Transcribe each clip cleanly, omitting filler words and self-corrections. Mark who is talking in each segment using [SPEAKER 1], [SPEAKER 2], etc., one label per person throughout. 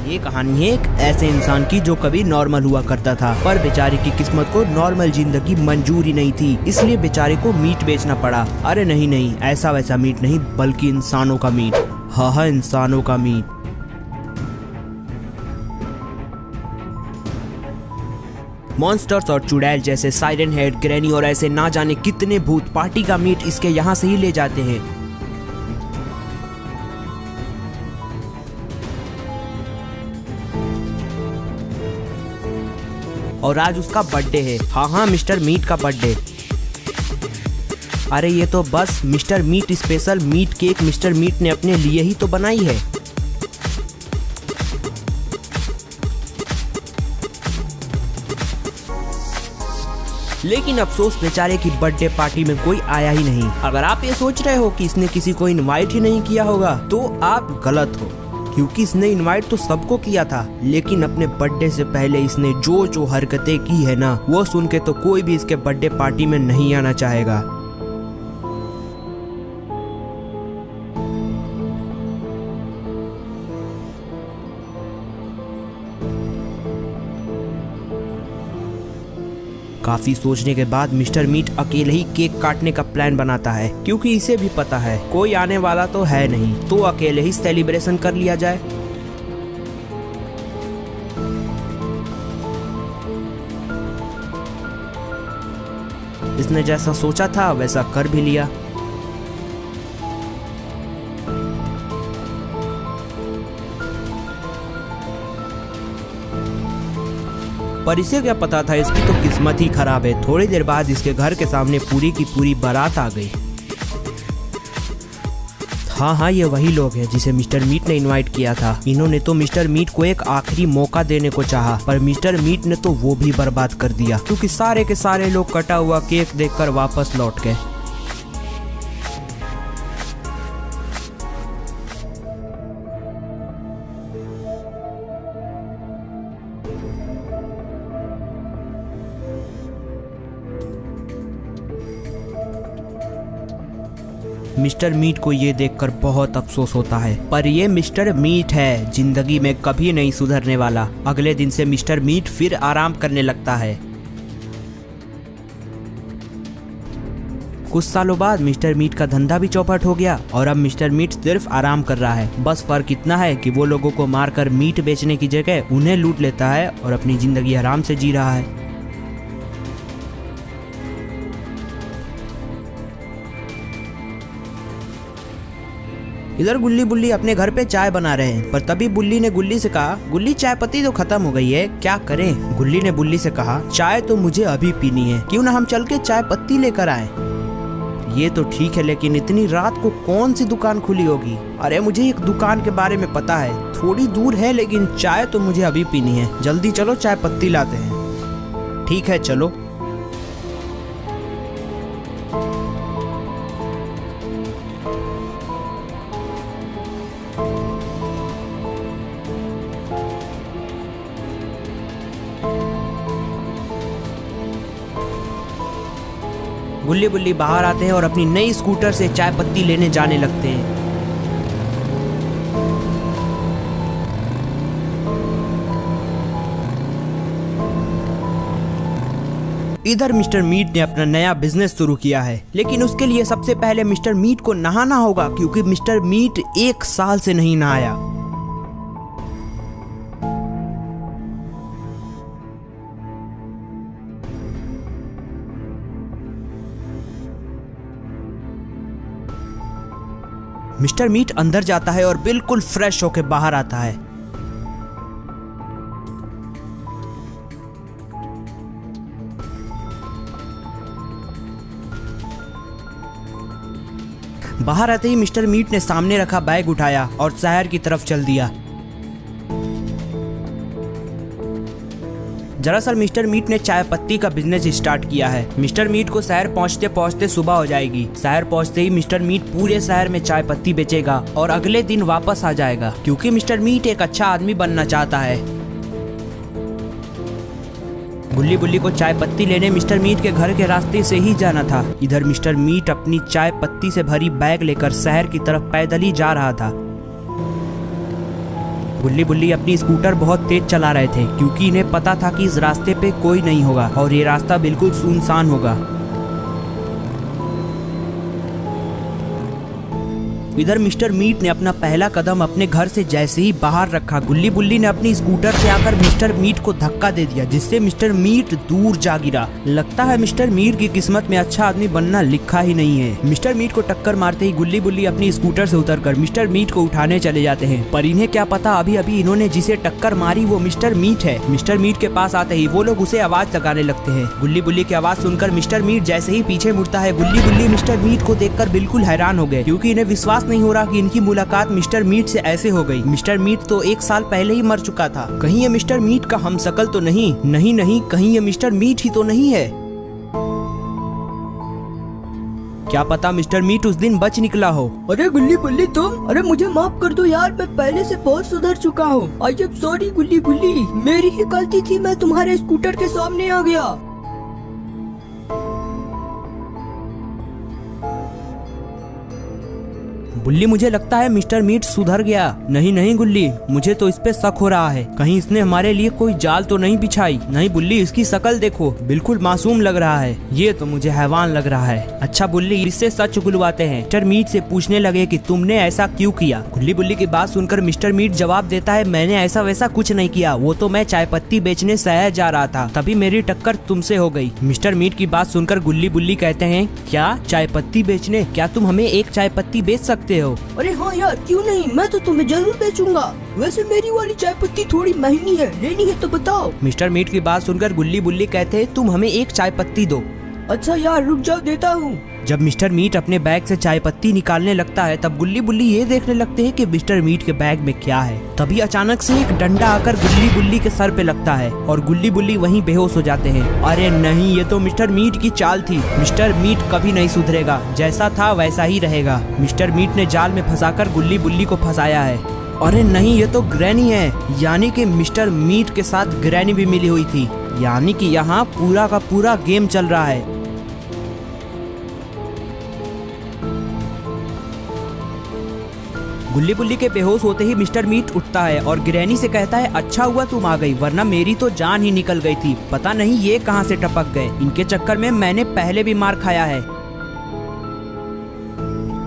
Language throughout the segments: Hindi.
[SPEAKER 1] ये कहानी है एक ऐसे इंसान की जो कभी नॉर्मल हुआ करता था, पर बेचारे की किस्मत को नॉर्मल जिंदगी मंजूर ही नहीं थी, इसलिए बेचारे को मीट बेचना पड़ा। अरे नहीं, ऐसा वैसा मीट नहीं, बल्कि इंसानों का मीट। हाँ, इंसानों का मीट। मॉन्स्टर्स और चुड़ैल जैसे साइरन हेड, ग्रैनी और ऐसे ना जाने कितने भूत पार्टी का मीट इसके यहाँ से ही ले जाते हैं। और आज उसका बर्थडे है। हाँ, मिस्टर मीट का बर्थडे। अरे ये तो बस mister meat special meat cake mister meat ने अपने लिए ही तो बनाई है। लेकिन अफसोस बेचारे की बर्थडे पार्टी में कोई आया ही नहीं। अगर आप ये सोच रहे हो कि इसने किसी को इनवाइट ही नहीं किया होगा तो आप गलत हो, क्योंकि इसने इनवाइट तो सबको किया था, लेकिन अपने बर्थडे से पहले इसने जो हरकतें की है ना, वो सुन के तो कोई भी इसके बर्थडे पार्टी में नहीं आना चाहेगा। काफी सोचने के बाद मिस्टर मीट अकेले ही केक काटने का प्लान बनाता है, क्योंकि इसे भी पता है कोई आने वाला तो है नहीं, तो अकेले ही सेलिब्रेशन कर लिया जाए। इसने जैसा सोचा था वैसा कर भी लिया। पर इसे क्या पता था इसकी तो किस्मत ही खराब है। थोड़ी देर बाद इसके घर के सामने पूरी की पूरी बारात आ गई। हाँ, ये वही लोग हैं जिसे मिस्टर मीट ने इनवाइट किया था। इन्होंने तो मिस्टर मीट को एक आखिरी मौका देने को चाहा, पर मिस्टर मीट ने तो वो भी बर्बाद कर दिया, क्योंकि सारे के सारे लोग कटा हुआ केक देखकर वापस लौट गए। मिस्टर मीट को ये देखकर बहुत अफसोस होता है, पर ये मिस्टर मीट है, जिंदगी में कभी नहीं सुधरने वाला। अगले दिन से मिस्टर मीट फिर आराम करने लगता है। कुछ सालों बाद मिस्टर मीट का धंधा भी चौपट हो गया और अब मिस्टर मीट सिर्फ आराम कर रहा है। बस फर्क इतना है कि वो लोगों को मारकर मीट बेचने की जगह उन्हें लूट लेता है और अपनी जिंदगी आराम से जी रहा है। इधर गुल्ली बुल्ली अपने घर पे चाय बना रहे हैं, पर तभी बुल्ली ने गुल्ली से कहा, गुल्ली चाय पत्ती तो खत्म हो गई है, क्या करें? गुल्ली ने बुल्ली से कहा, चाय तो मुझे अभी पीनी है, क्यों ना हम चल के चाय पत्ती लेकर आए। ये तो ठीक है, लेकिन इतनी रात को कौन सी दुकान खुली होगी? अरे मुझे एक दुकान के बारे में पता है, थोड़ी दूर है, लेकिन चाय तो मुझे अभी पीनी है, जल्दी चलो चाय पत्ती लाते हैं। ठीक है चलो। गुल्ली बुल्ली बाहर आते हैं और अपनी नई स्कूटर से चाय पत्ती लेने जाने लगते हैं। इधर मिस्टर मीट ने अपना नया बिजनेस शुरू किया है, लेकिन उसके लिए सबसे पहले मिस्टर मीट को नहाना होगा, क्योंकि मिस्टर मीट 1 साल से नहीं नहाया। मिस्टर मीट अंदर जाता है और बिल्कुल फ्रेश होकर बाहर आता है। बाहर आते ही मिस्टर मीट ने सामने रखा बैग उठाया और शहर की तरफ चल दिया। दरअसल मिस्टर मीट ने चाय पत्ती का बिजनेस स्टार्ट किया है। मिस्टर मीट को शहर पहुंचते पहुंचते सुबह हो जाएगी। शहर पहुंचते ही मिस्टर मीट पूरे शहर में चाय पत्ती बेचेगा और अगले दिन वापस आ जाएगा, क्योंकि मिस्टर मीट एक अच्छा आदमी बनना चाहता है। गुल्ली बुल्ली को चाय पत्ती लेने मिस्टर मीट के घर के रास्ते से ही जाना था। इधर मिस्टर मीट अपनी चाय पत्ती से भरी बैग लेकर शहर की तरफ पैदल ही जा रहा था। गुल्ली बुल्ली अपनी स्कूटर बहुत तेज चला रहे थे क्योंकि इन्हें पता था कि इस रास्ते पे कोई नहीं होगा और ये रास्ता बिल्कुल सुनसान होगा। इधर मिस्टर मीट ने अपना पहला कदम अपने घर से जैसे ही बाहर रखा, गुल्ली बुल्ली ने अपनी स्कूटर से आकर मिस्टर मीट को धक्का दे दिया, जिससे मिस्टर मीट दूर जा गिरा। लगता है मिस्टर मीट की किस्मत में अच्छा आदमी बनना लिखा ही नहीं है। मिस्टर मीट को टक्कर मारते ही गुल्ली बुल्ली अपनी स्कूटर से उतरकर मिस्टर मीट को उठाने चले जाते हैं, पर इन्हें क्या पता अभी अभी इन्होंने जिसे टक्कर मारी वो मिस्टर मीट है। मिस्टर मीट के पास आते ही वो लोग उसे आवाज लगाने लगते हैं। गुल्ली बुल्ली की आवाज सुनकर मिस्टर मीट जैसे ही पीछे मुड़ता है, गुल्ली बुल्ली मिस्टर मीट को देखकर बिल्कुल हैरान हो गए क्योंकि इन्हें विश्वास नहीं हो रहा कि इनकी मुलाकात मिस्टर मीट से ऐसे हो गई। मिस्टर मीट तो 1 साल पहले ही मर चुका था। कहीं ये मिस्टर मीट का हमशक्ल तो नहीं? नहीं, कहीं ये मिस्टर मीट ही तो नहीं है? क्या पता मिस्टर मीट उस दिन बच निकला हो।
[SPEAKER 2] अरे गुल्ली बुल्ली तुम, अरे मुझे माफ कर दो यार, मैं पहले से बहुत सुधर चुका हूँ। आई एम सॉरी गुल्ली बुल्ली, मेरी ही गलती थी, मैं तुम्हारे स्कूटर के सामने आ गया।
[SPEAKER 1] गुल्ली मुझे लगता है मिस्टर मीट सुधर गया। नहीं गुल्ली, मुझे तो इस पे शक हो रहा है, कहीं इसने हमारे लिए कोई जाल तो नहीं बिछाई। नहीं बुल्ली, इसकी शक्ल देखो, बिल्कुल मासूम लग रहा है, ये तो मुझे हैवान लग रहा है। अच्छा बुल्ली, इससे सच उगलवाते हैं। मिस्टर मीट से पूछने लगे कि तुमने ऐसा क्यों किया। गुल्ली बुल्ली की बात सुनकर मिस्टर मीट जवाब देता है, मैंने ऐसा वैसा कुछ नहीं किया, वो तो मैं चाय पत्ती बेचने शहर जा रहा था, तभी मेरी टक्कर तुमसे हो गई। मिस्टर मीट की बात सुनकर गुल्ली बुल्ली कहते हैं, क्या चाय पत्ती बेचने? क्या तुम हमें एक चाय पत्ती बेच सकते हो?
[SPEAKER 2] अरे हाँ यार, क्यों नहीं, मैं तो तुम्हें जरूर बेचूंगा। वैसे मेरी वाली चाय पत्ती थोड़ी महंगी है, लेनी है तो बताओ।
[SPEAKER 1] मिस्टर मीट की बात सुनकर गुल्ली बुल्ली कहते हैं, तुम हमें एक चाय पत्ती दो।
[SPEAKER 2] अच्छा यार रुक जाओ, देता हूँ।
[SPEAKER 1] जब मिस्टर मीट अपने बैग से चाय पत्ती निकालने लगता है तब गुल्ली बुल्ली ये देखने लगते हैं कि मिस्टर मीट के बैग में क्या है। तभी अचानक से एक डंडा आकर गुल्ली बुल्ली के सर पे लगता है और गुल्ली बुल्ली वहीं बेहोश हो जाते हैं। अरे नहीं, ये तो मिस्टर मीट की चाल थी। मिस्टर मीट कभी नहीं सुधरेगा, जैसा था वैसा ही रहेगा। मिस्टर मीट ने जाल में फंसाकर गुल्ली बुल्ली को फंसाया है। अरे नहीं, ये तो ग्रैनी है, यानी कि मिस्टर मीट के साथ ग्रैनी भी मिली हुई थी, यानी कि यहाँ पूरा का पूरा गेम चल रहा है। गुल्ली बुल्ली के बेहोश होते ही मिस्टर मीट उठता है और ग्रैनी से कहता है, अच्छा हुआ तुम आ गई, वरना मेरी तो जान ही निकल गई थी। पता नहीं ये कहां से टपक गए, इनके चक्कर में मैंने पहले भी मार खाया है।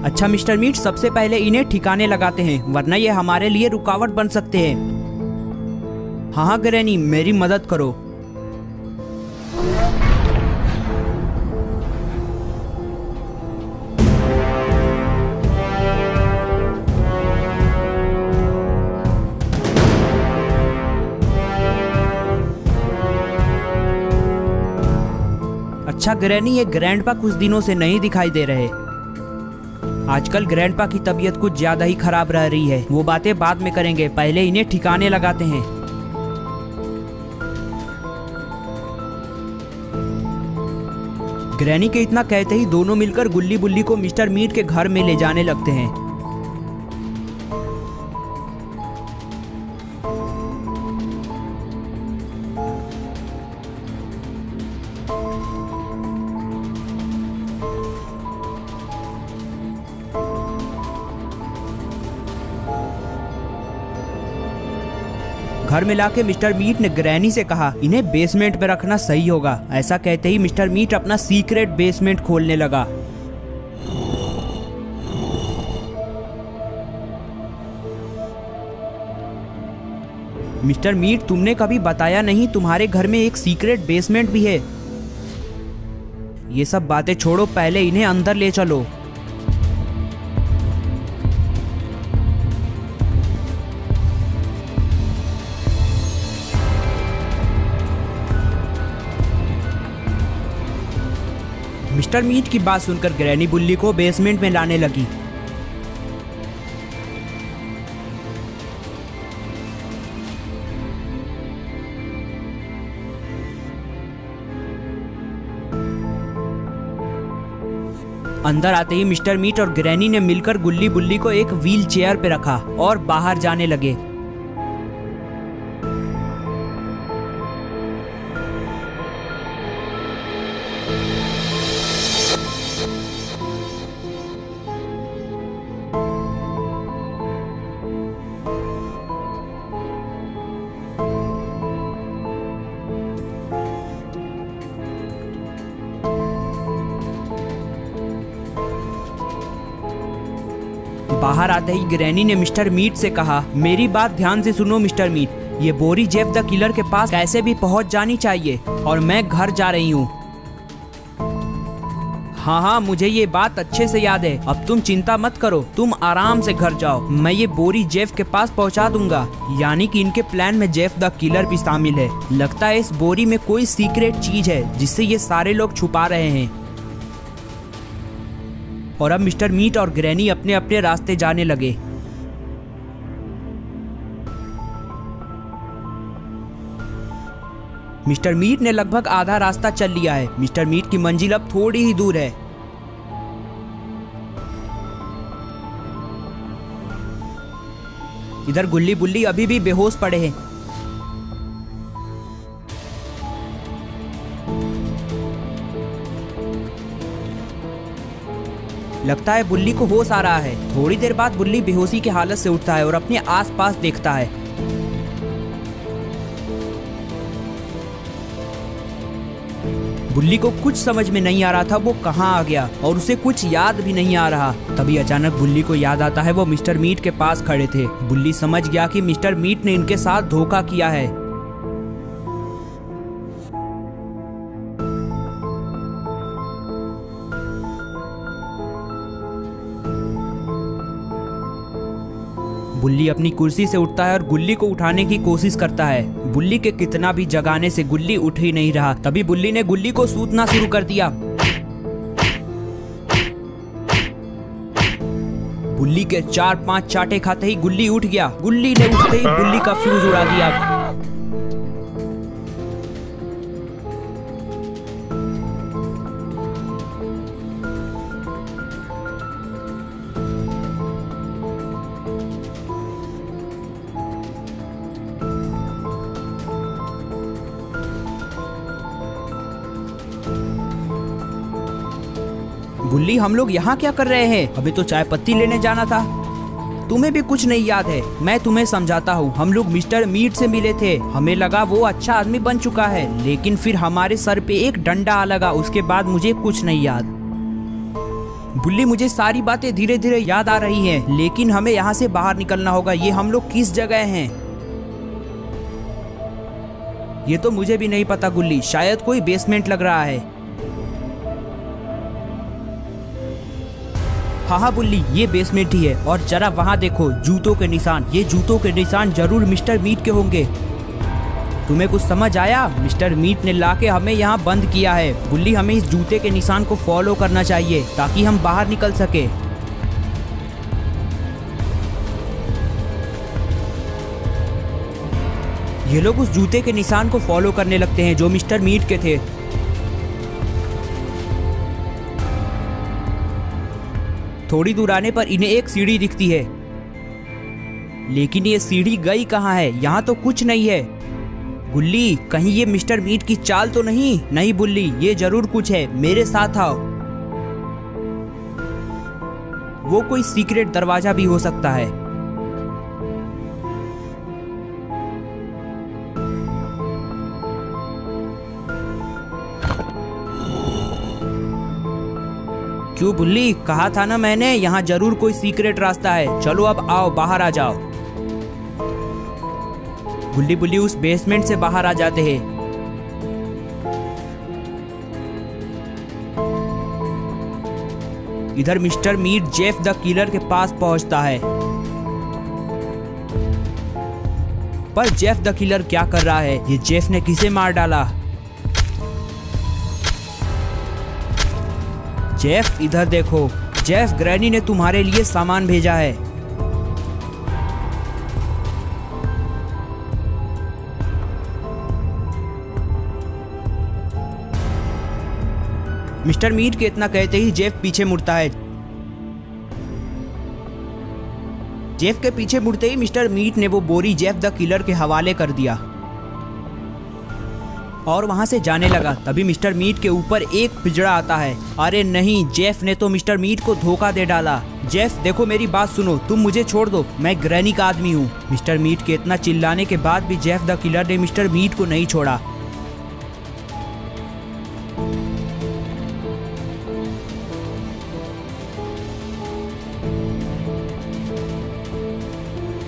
[SPEAKER 1] अच्छा मिस्टर मीट, सबसे पहले इन्हें ठिकाने लगाते हैं, वरना ये हमारे लिए रुकावट बन सकते हैं। हाँ ग्रैनी, मेरी मदद करो। अच्छा ग्रैनी, ये ग्रैंडपा कुछ दिनों से नहीं दिखाई दे रहे। आजकल ग्रैंडपा की तबीयत कुछ ज्यादा ही खराब रह रही है। वो बातें बाद में करेंगे, पहले इन्हें ठिकाने लगाते हैं। ग्रैनी के इतना कहते ही दोनों मिलकर गुल्ली बुल्ली को मिस्टर मीट के घर में ले जाने लगते हैं। घर में लाके मिस्टर मीट ने ग्रैनी से कहा, इन्हें बेसमेंट में रखना सही होगा। ऐसा कहते ही मिस्टर मीट अपना सीक्रेट बेसमेंट खोलने लगा। मिस्टर मीट, तुमने कभी बताया नहीं तुम्हारे घर में एक सीक्रेट बेसमेंट भी है। ये सब बातें छोड़ो, पहले इन्हें अंदर ले चलो। मिस्टर मीट की बात सुनकर ग्रैनी बुल्ली को बेसमेंट में लाने लगी। अंदर आते ही मिस्टर मीट और ग्रैनी ने मिलकर गुल्ली बुल्ली को एक व्हील चेयर पे रखा और बाहर जाने लगे। बाहर आते ही ग्रैनी ने मिस्टर मीट से कहा, मेरी बात ध्यान से सुनो मिस्टर मीट, ये बोरी जेफ द किलर के पास कैसे भी पहुंच जानी चाहिए और मैं घर जा रही हूँ। हाँ, मुझे ये बात अच्छे से याद है। अब तुम चिंता मत करो, तुम आराम से घर जाओ, मैं ये बोरी जेफ के पास पहुंचा दूंगा। यानी कि इनके प्लान में जेफ द किलर भी शामिल है। लगता है इस बोरी में कोई सीक्रेट चीज है जिससे ये सारे लोग छुपा रहे हैं। और अब मिस्टर मीट और ग्रैनी अपने अपने रास्ते जाने लगे। मिस्टर मीट ने लगभग आधा रास्ता चल लिया है। मिस्टर मीट की मंजिल अब थोड़ी ही दूर है। इधर गुल्ली बुल्ली अभी भी बेहोश पड़े हैं। लगता है बुल्ली को होश आ रहा है। थोड़ी देर बाद बुल्ली बेहोशी की हालत से उठता है और अपने आसपास देखता है। बुल्ली को कुछ समझ में नहीं आ रहा था वो कहाँ आ गया और उसे कुछ याद भी नहीं आ रहा। तभी अचानक बुल्ली को याद आता है वो मिस्टर मीट के पास खड़े थे। बुल्ली समझ गया कि मिस्टर मीट ने इनके साथ धोखा किया है। बुल्ली अपनी कुर्सी से उठता है और गुल्ली को उठाने की कोशिश करता है। बुल्ली के कितना भी जगाने से गुल्ली उठ ही नहीं रहा। तभी बुल्ली ने गुल्ली को सूतना शुरू कर दिया। बुल्ली के 4-5 चाटे खाते ही गुल्ली उठ गया। गुल्ली ने उठते ही बुल्ली का फ्यूज उड़ा दिया। बुल्ली, हम लोग यहाँ क्या कर रहे हैं? अभी तो चाय पत्ती लेने जाना था। तुम्हें भी कुछ नहीं याद है? मैं तुम्हें समझाता हूँ। हम लोग मिस्टर मीट से मिले थे। हमें लगा वो अच्छा आदमी बन चुका है, लेकिन फिर हमारे सर पे एक डंडा आ लगा। उसके बाद मुझे कुछ नहीं याद। बुल्ली, मुझे सारी बातें धीरे धीरे याद आ रही हैं, लेकिन हमें यहाँ से बाहर निकलना होगा। ये हम लोग किस जगह हैं? ये तो मुझे भी नहीं पता गुल्ली, शायद कोई बेसमेंट लग रहा है। हाँ बुल्ली, ये बेसमेंट ही है। और जरा वहाँ देखो, जूतों के निशान। ये जूतों के निशान जरूर मिस्टर मीट के होंगे। तुम्हें कुछ समझ आया? मिस्टर मीट ने लाके हमें यहाँ बंद किया है। बुल्ली, हमें इस जूते के निशान को फॉलो करना चाहिए ताकि हम बाहर निकल सके। ये लोग उस जूते के निशान को फॉलो करने लगते हैं जो मिस्टर मीट के थे। थोड़ी दूर आने पर इन्हें एक सीढ़ी दिखती है, लेकिन ये सीढ़ी गई कहाँ है? यहाँ तो कुछ नहीं है। गुल्ली, कहीं ये मिस्टर मीट की चाल तो नहीं? नहीं बुल्ली, ये जरूर कुछ है। मेरे साथ आओ। वो कोई सीक्रेट दरवाजा भी हो सकता है। क्यों बुल्ली, कहा था ना मैंने, यहाँ जरूर कोई सीक्रेट रास्ता है। चलो अब आओ, बाहर आ जाओ। गुल्ली बुल्ली उस बेसमेंट से बाहर आ जाते हैं। इधर mister meat Jeff the killer के पास पहुंचता है। पर जेफ द किलर क्या कर रहा है? ये जेफ ने किसे मार डाला? जेफ, इधर देखो। जेफ, ग्रैनी ने तुम्हारे लिए सामान भेजा है। मिस्टर मीट के इतना कहते ही जेफ पीछे मुड़ता है। जेफ के पीछे मुड़ते ही मिस्टर मीट ने वो बोरी जेफ द किलर के हवाले कर दिया और वहां से जाने लगा। तभी मिस्टर मीट के ऊपर एक पिंजड़ा आता है। अरे नहीं, जेफ ने तो मिस्टर मीट को धोखा दे डाला। जेफ देखो, मेरी बात सुनो, तुम मुझे छोड़ दो, मैं ग्रैनी का आदमी हूँ। मिस्टर मीट के इतना चिल्लाने के बाद भी जेफ द किलर ने मिस्टर मीट को नहीं छोड़ा।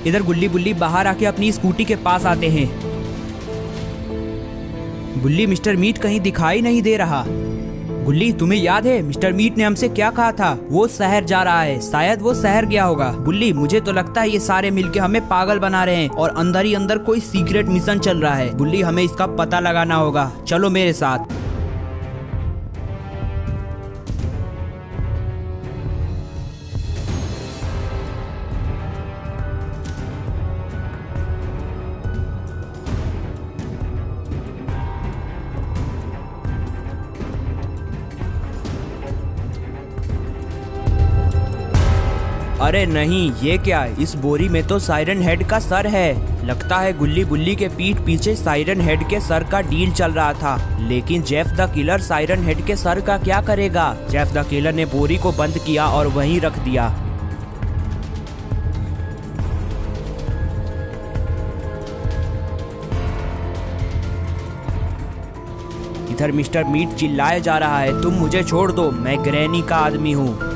[SPEAKER 1] इधर गुल्ली बुल्ली बाहर आके अपनी स्कूटी के पास आते हैं। गुल्ली, मिस्टर मीट कहीं दिखाई नहीं दे रहा। गुल्ली, तुम्हें याद है मिस्टर मीट ने हमसे क्या कहा था? वो शहर जा रहा है, शायद वो शहर गया होगा। गुल्ली, मुझे तो लगता है ये सारे मिलके हमें पागल बना रहे हैं और अंदर ही अंदर कोई सीक्रेट मिशन चल रहा है। गुल्ली, हमें इसका पता लगाना होगा, चलो मेरे साथ। अरे नहीं, ये क्या? इस बोरी में तो साइरन हेड का सर है। लगता है गुल्ली बुल्ली के पीठ पीछे साइरन हेड के सर का डील चल रहा था। लेकिन Jeff the killer siren head के सर का क्या करेगा? जेफ द किलर ने बोरी को बंद किया और वहीं रख दिया। इधर मिस्टर मीट चिल्लाया जा रहा है, तुम मुझे छोड़ दो, मैं ग्रैनी का आदमी हूँ।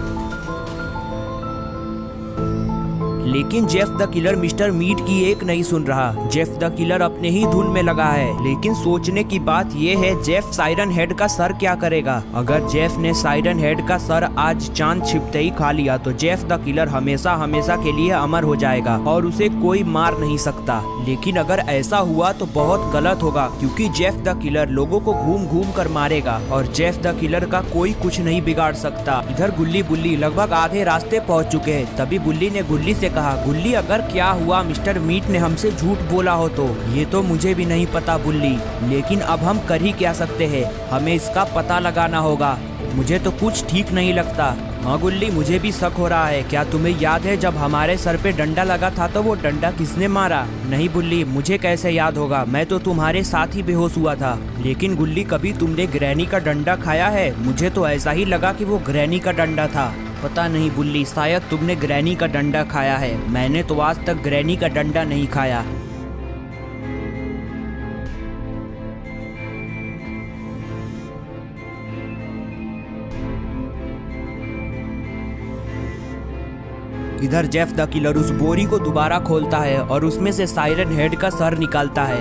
[SPEAKER 1] लेकिन Jeff the killer mister meat की एक नहीं सुन रहा। जेफ द किलर अपने ही धुन में लगा है। लेकिन सोचने की बात यह है, जेफ साइरन हेड का सर क्या करेगा? अगर जेफ ने साइरन हेड का सर आज चांद छिपते ही खा लिया तो जेफ द किलर हमेशा हमेशा के लिए अमर हो जाएगा और उसे कोई मार नहीं सकता। लेकिन अगर ऐसा हुआ तो बहुत गलत होगा, क्योंकि जेफ द किलर लोगों को घूम घूम कर मारेगा और जेफ द किलर का कोई कुछ नहीं बिगाड़ सकता। इधर गुल्ली बुल्ली लगभग आधे रास्ते पहुंच चुके हैं। तभी बुल्ली ने गुल्ली से कहा, गुल्ली, अगर क्या हुआ मिस्टर मीट ने हमसे झूठ बोला हो तो? ये तो मुझे भी नहीं पता बुल्ली, लेकिन अब हम कर ही क्या सकते हैं? हमें इसका पता लगाना होगा। मुझे तो कुछ ठीक नहीं लगता। हाँ गुल्ली, मुझे भी शक हो रहा है। क्या तुम्हें याद है जब हमारे सर पे डंडा लगा था तो वो डंडा किसने मारा? नहीं बुल्ली, मुझे कैसे याद होगा, मैं तो तुम्हारे साथ ही बेहोश हुआ था। लेकिन गुल्ली, कभी तुमने ग्रैनी का डंडा खाया है? मुझे तो ऐसा ही लगा कि वो ग्रैनी का डंडा था। पता नहीं बुल्ली, शायद तुमने ग्रैनी का डंडा खाया है। मैंने तो आज तक ग्रैनी का डंडा नहीं खाया। इधर जेफ द किलर उस बोरी को दोबारा खोलता है और उसमें से साइरन हेड का सर निकालता है।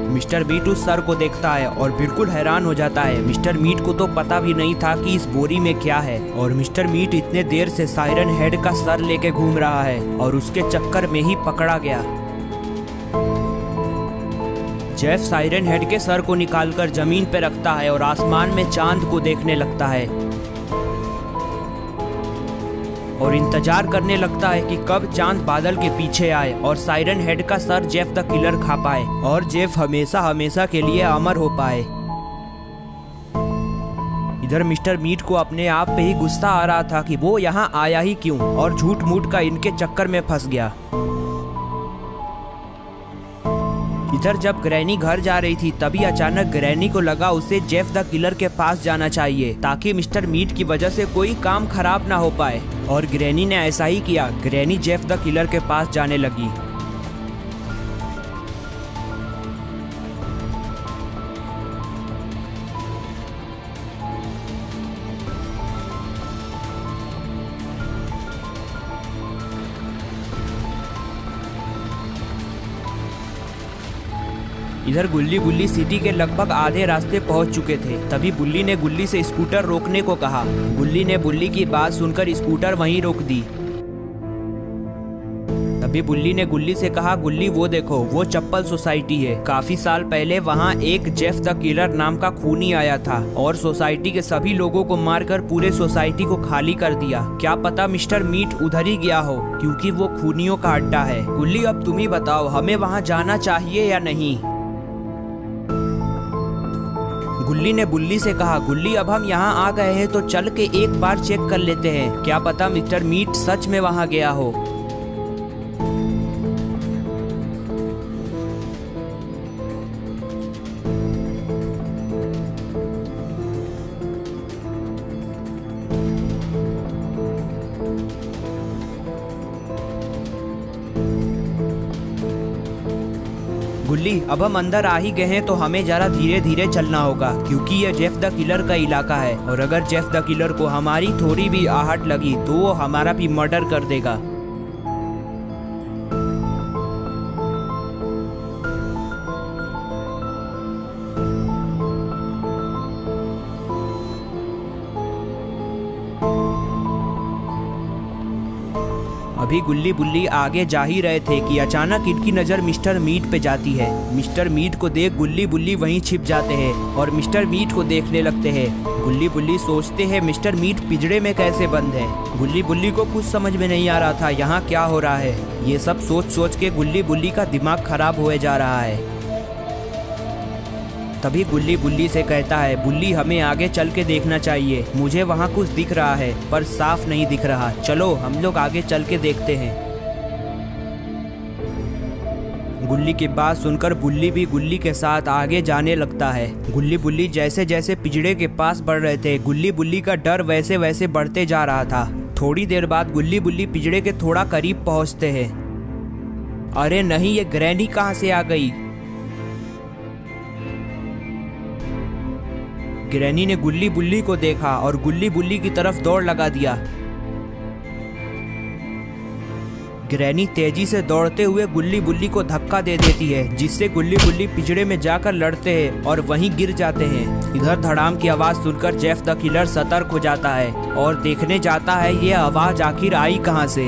[SPEAKER 1] मिस्टर मीट उस सर को देखता है और बिल्कुल हैरान हो जाता है। मिस्टर मीट को तो पता भी नहीं था कि इस बोरी में क्या है और मिस्टर मीट इतने देर से साइरन हेड का सर लेके घूम रहा है और उसके चक्कर में ही पकड़ा गया। जेफ साइरन हेड के सर को निकालकर जमीन पर रखता है और आसमान में चांद को देखने लगता है और इंतजार करने लगता है कि कब चांद बादल के पीछे आए और साइरन हेड का सर जेफ द किलर खा पाए और जेफ हमेशा हमेशा के लिए अमर हो पाए। इधर मिस्टर मीट को अपने आप पे ही गुस्सा आ रहा था कि वो यहाँ आया ही क्यों और झूठ मूठ का इनके चक्कर में फंस गया। इधर जब ग्रैनी घर जा रही थी तभी अचानक ग्रैनी को लगा उसे जेफ द किलर के पास जाना चाहिए ताकि मिस्टर मीट की वजह से कोई काम खराब ना हो पाए और ग्रैनी ने ऐसा ही किया। ग्रैनी जेफ द किलर के पास जाने लगी। इधर गुल्ली बुल्ली सिटी के लगभग आधे रास्ते पहुंच चुके थे। तभी बुल्ली ने गुल्ली से स्कूटर रोकने को कहा। गुल्ली ने बुल्ली की बात सुनकर स्कूटर वहीं रोक दी। तभी बुल्ली ने गुल्ली से कहा, गुल्ली वो देखो, वो चप्पल सोसाइटी है। काफी साल पहले वहाँ एक जेफ द किलर नाम का खूनी आया था और सोसाइटी के सभी लोगों को मारकर पूरे सोसाइटी को खाली कर दिया। क्या पता मिस्टर मीट उधर ही गया हो, क्योंकि वो खूनियों का अड्डा है। गुल्ली, अब तुम ही बताओ, हमें वहाँ जाना चाहिए या नहीं? गुल्ली ने बुल्ली से कहा, गुल्ली अब हम यहाँ आ गए हैं तो चल के एक बार चेक कर लेते हैं। क्या पता मिस्टर मीट सच में वहाँ गया हो। गुल्ली, अब हम अंदर आ ही गए हैं तो हमें जरा धीरे धीरे चलना होगा, क्योंकि ये जेफ द किलर का इलाका है और अगर जेफ द किलर को हमारी थोड़ी भी आहट लगी तो वो हमारा भी मर्डर कर देगा। अभी गुल्ली बुल्ली आगे जा ही रहे थे कि अचानक इनकी नज़र मिस्टर मीट पे जाती है। मिस्टर मीट को देख गुल्ली बुल्ली वहीं छिप जाते हैं और मिस्टर मीट को देखने लगते हैं। गुल्ली बुल्ली सोचते हैं मिस्टर मीट पिंजरे में कैसे बंद है। गुल्ली बुल्ली को कुछ समझ में नहीं आ रहा था यहाँ क्या हो रहा है। ये सब सोच सोच के गुल्ली बुल्ली का दिमाग खराब हुए जा रहा है। तभी गुल्ली बुल्ली से कहता है, बुल्ली हमें आगे चल के देखना चाहिए, मुझे वहाँ कुछ दिख रहा है पर साफ नहीं दिख रहा, चलो हम लोग आगे चल के देखते हैं। गुल्ली की बात सुनकर बुल्ली भी गुल्ली के साथ आगे जाने लगता है। गुल्ली बुल्ली जैसे जैसे पिंजरे के पास बढ़ रहे थे, गुल्ली बुल्ली का डर वैसे वैसे बढ़ते जा रहा था। थोड़ी देर बाद गुल्ली बुल्ली पिंजरे के थोड़ा करीब पहुँचते हैं। अरे नहीं, ये ग्रैनी कहाँ से आ गई। ग्रैनी ने गुल्ली बुल्ली को देखा और गुल्ली बुल्ली की तरफ दौड़ लगा दिया। ग्रैनी तेजी से दौड़ते हुए गुल्ली बुल्ली को धक्का दे देती है, जिससे गुल्ली बुल्ली पिंजरे में जाकर लड़ते हैं और वहीं गिर जाते हैं। इधर धड़ाम की आवाज सुनकर जेफ द किलर सतर्क हो जाता है और देखने जाता है ये आवाज आखिर आई कहां से।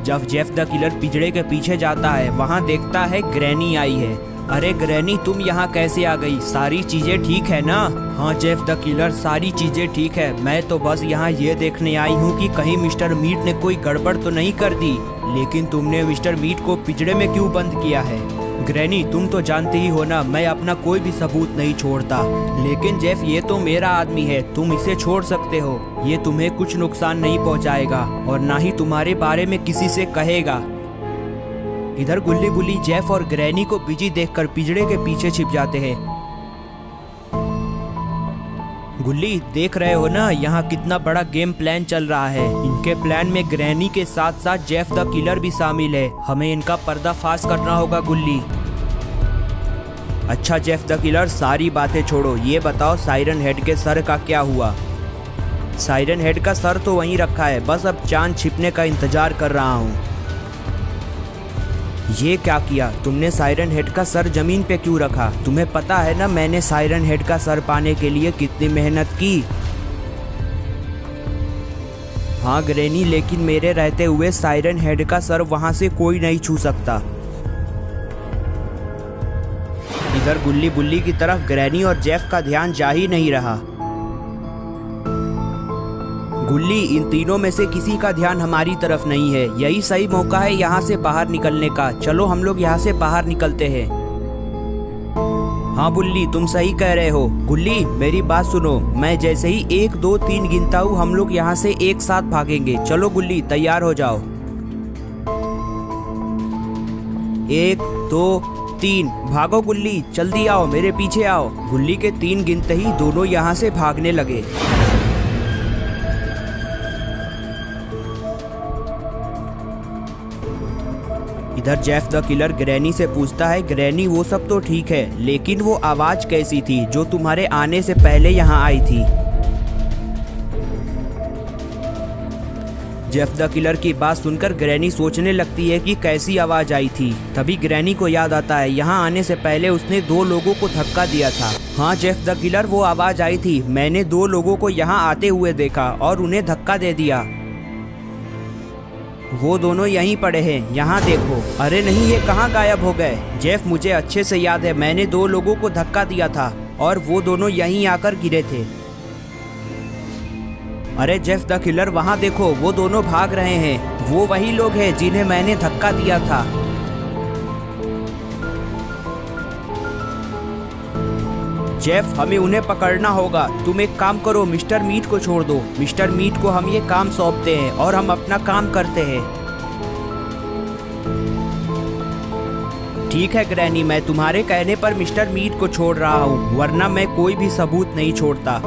[SPEAKER 1] जब जेफ द किलर पिंजरे के पीछे जाता है वहां देखता है ग्रैनी आई है। अरे ग्रैनी, तुम यहाँ कैसे आ गई? सारी चीजें ठीक है ना? हाँ जेफ द किलर, सारी चीजें ठीक है। मैं तो बस यहाँ ये देखने आई हूँ कि कहीं मिस्टर मीट ने कोई गड़बड़ तो नहीं कर दी। लेकिन तुमने मिस्टर मीट को पिंजरे में क्यों बंद किया है? ग्रैनी, तुम तो जानते ही हो ना, मैं अपना कोई भी सबूत नहीं छोड़ता। लेकिन जेफ, ये तो मेरा आदमी है, तुम इसे छोड़ सकते हो। ये तुम्हें कुछ नुकसान नहीं पहुँचाएगा और ना ही तुम्हारे बारे में किसी से कहेगा। इधर गुल्ली बुल्ली जेफ और ग्रैनी को बिजी देखकर पिंजरे के पीछे छिप जाते हैं। गुल्ली, देख रहे हो ना यहाँ कितना बड़ा गेम प्लान चल रहा है। इनके प्लान में ग्रैनी के साथ साथ जेफ द किलर भी शामिल है। हमें इनका पर्दाफाश करना होगा गुल्ली। अच्छा जेफ द किलर, सारी बातें छोड़ो, ये बताओ साइरन हेड के सर का क्या हुआ? साइरन हेड का सर तो वहीं रखा है, बस अब चांद छिपने का इंतजार कर रहा हूँ। ये क्या किया तुमने? साइरन हेड का सर जमीन पे क्यों रखा? तुम्हें पता है ना मैंने साइरन हेड का सर पाने के लिए कितनी मेहनत की। हाँ ग्रैनी, लेकिन मेरे रहते हुए साइरन हेड का सर वहां से कोई नहीं छू सकता। इधर गुल्ली बुल्ली की तरफ ग्रैनी और जेफ का ध्यान जा ही नहीं रहा। गुल्ली, इन तीनों में से किसी का ध्यान हमारी तरफ नहीं है। यही सही मौका है यहाँ से बाहर निकलने का। चलो हम लोग यहाँ से बाहर निकलते हैं। हाँ बुल्ली, तुम सही कह रहे हो। गुल्ली, मेरी बात सुनो, मैं जैसे ही 1 2 3 गिनता हूँ हम लोग यहाँ से एक साथ भागेंगे। चलो गुल्ली, तैयार हो जाओ। 1 2 3, भागो गुल्ली, जल्दी आओ, मेरे पीछे आओ। गुल्ली के 3 गिनते ही दोनों यहाँ से भागने लगे। इधर जेफ द किलर ग्रैनी से पूछता है, ग्रैनी वो सब तो ठीक है, लेकिन वो आवाज कैसी थी जो तुम्हारे आने से पहले यहाँ आई थी? जेफ द किलर की बात सुनकर ग्रैनी सोचने लगती है कि कैसी आवाज आई थी। तभी ग्रैनी को याद आता है यहाँ आने से पहले उसने 2 लोगों को धक्का दिया था। हाँ जेफ द किलर, वो आवाज आई थी, मैंने 2 लोगों को यहाँ आते हुए देखा और उन्हें धक्का दे दिया। वो दोनों यहीं पड़े हैं, यहाँ देखो। अरे नहीं, ये कहाँ गायब हो गए? जेफ, मुझे अच्छे से याद है, मैंने 2 लोगों को धक्का दिया था और वो दोनों यहीं आकर गिरे थे। अरे जेफ द किलर, वहाँ देखो, वो दोनों भाग रहे हैं। वो वही लोग हैं जिन्हें मैंने धक्का दिया था। जेफ, हमें उन्हें पकड़ना होगा। तुम एक काम करो, मिस्टर मीट को छोड़ दो। मिस्टर मीट को हम ये काम सौंपते हैं और हम अपना काम करते हैं। ठीक है ग्रैनी, मैं तुम्हारे कहने पर मिस्टर मीट को छोड़ रहा हूँ, वरना मैं कोई भी सबूत नहीं छोड़ता।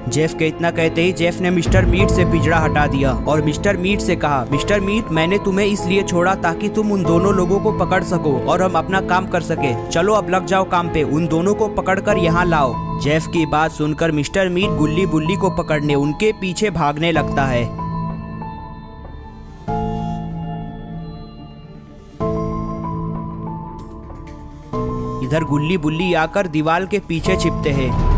[SPEAKER 1] जेफ के इतना कहते ही जेफ ने मिस्टर मीट से पिंजरा हटा दिया और मिस्टर मीट से कहा, मिस्टर मीट, मैंने तुम्हें इसलिए छोड़ा ताकि तुम उन दोनों लोगों को पकड़ सको और हम अपना काम कर सके। चलो अब लग जाओ काम पे, उन दोनों को पकड़कर यहाँ लाओ। जेफ की बात सुनकर मिस्टर मीट गुल्ली बुल्ली को पकड़ने उनके पीछे भागने लगता है। इधर गुल्ली बुल्ली आकर दीवार के पीछे छिपते हैं।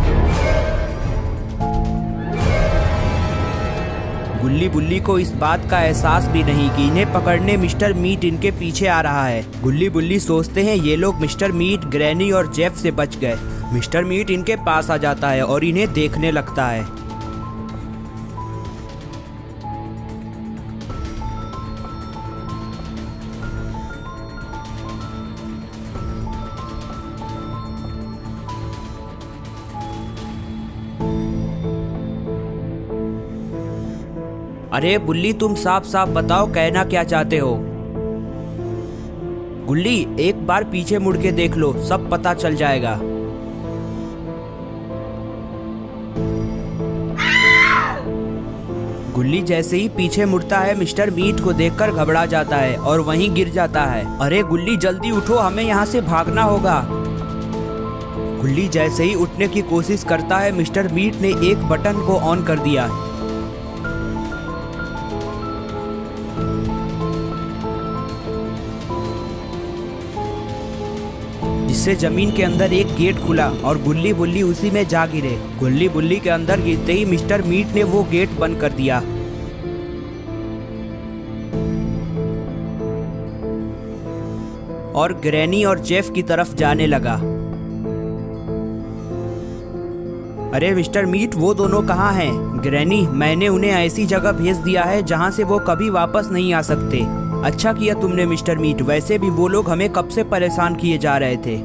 [SPEAKER 1] गुल्ली बुल्ली को इस बात का एहसास भी नहीं कि इन्हें पकड़ने मिस्टर मीट इनके पीछे आ रहा है। गुल्ली बुल्ली सोचते हैं ये लोग मिस्टर मीट, ग्रैनी और जेफ से बच गए। मिस्टर मीट इनके पास आ जाता है और इन्हें देखने लगता है। अरे बुल्ली, तुम साफ साफ बताओ कहना क्या चाहते हो। गुल्ली, एक बार पीछे मुड़ के देख लो, सब पता चल जाएगा। गुल्ली जैसे ही पीछे मुड़ता है मिस्टर मीट को देखकर घबरा जाता है और वहीं गिर जाता है। अरे गुल्ली, जल्दी उठो, हमें यहाँ से भागना होगा। गुल्ली जैसे ही उठने की कोशिश करता है मिस्टर मीट ने एक बटन को ऑन कर दिया। जिससे जमीन के अंदर एक गेट खुला और गुल्ली बुल्ली उसी में जा गिरे। गुल्ली बुल्ली के अंदर गिरते ही मिस्टर मीट ने वो गेट बंद कर दिया और ग्रैनी और जेफ की तरफ जाने लगा। अरे मिस्टर मीट, वो दोनों कहाँ हैं? ग्रैनी, मैंने उन्हें ऐसी जगह भेज दिया है जहाँ से वो कभी वापस नहीं आ सकते। अच्छा किया तुमने मिस्टर मीट, वैसे भी वो लोग हमें कब से परेशान किए जा रहे थे।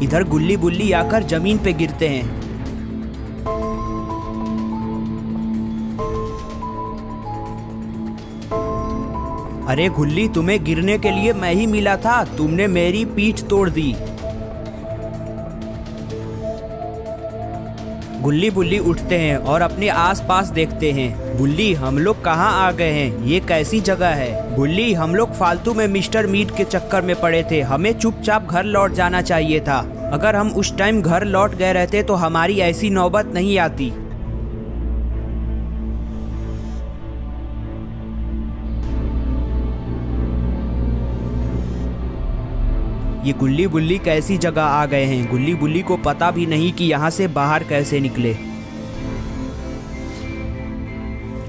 [SPEAKER 1] इधर गुल्ली बुल्ली आकर जमीन पे गिरते हैं। अरे गुल्ली, तुम्हें गिरने के लिए मैं ही मिला था, तुमने मेरी पीठ तोड़ दी। गुल्ली बुल्ली उठते हैं और अपने आसपास देखते हैं। बुल्ली, हम लोग कहाँ आ गए हैं? ये कैसी जगह है? बुल्ली, हम लोग फालतू में मिस्टर मीट के चक्कर में पड़े थे, हमें चुपचाप घर लौट जाना चाहिए था। अगर हम उस टाइम घर लौट गए रहते तो हमारी ऐसी नौबत नहीं आती। ये गुल्ली बुल्ली कैसी जगह आ गए हैं? गुल्ली बुल्ली को पता भी नहीं कि यहाँ से बाहर कैसे निकले।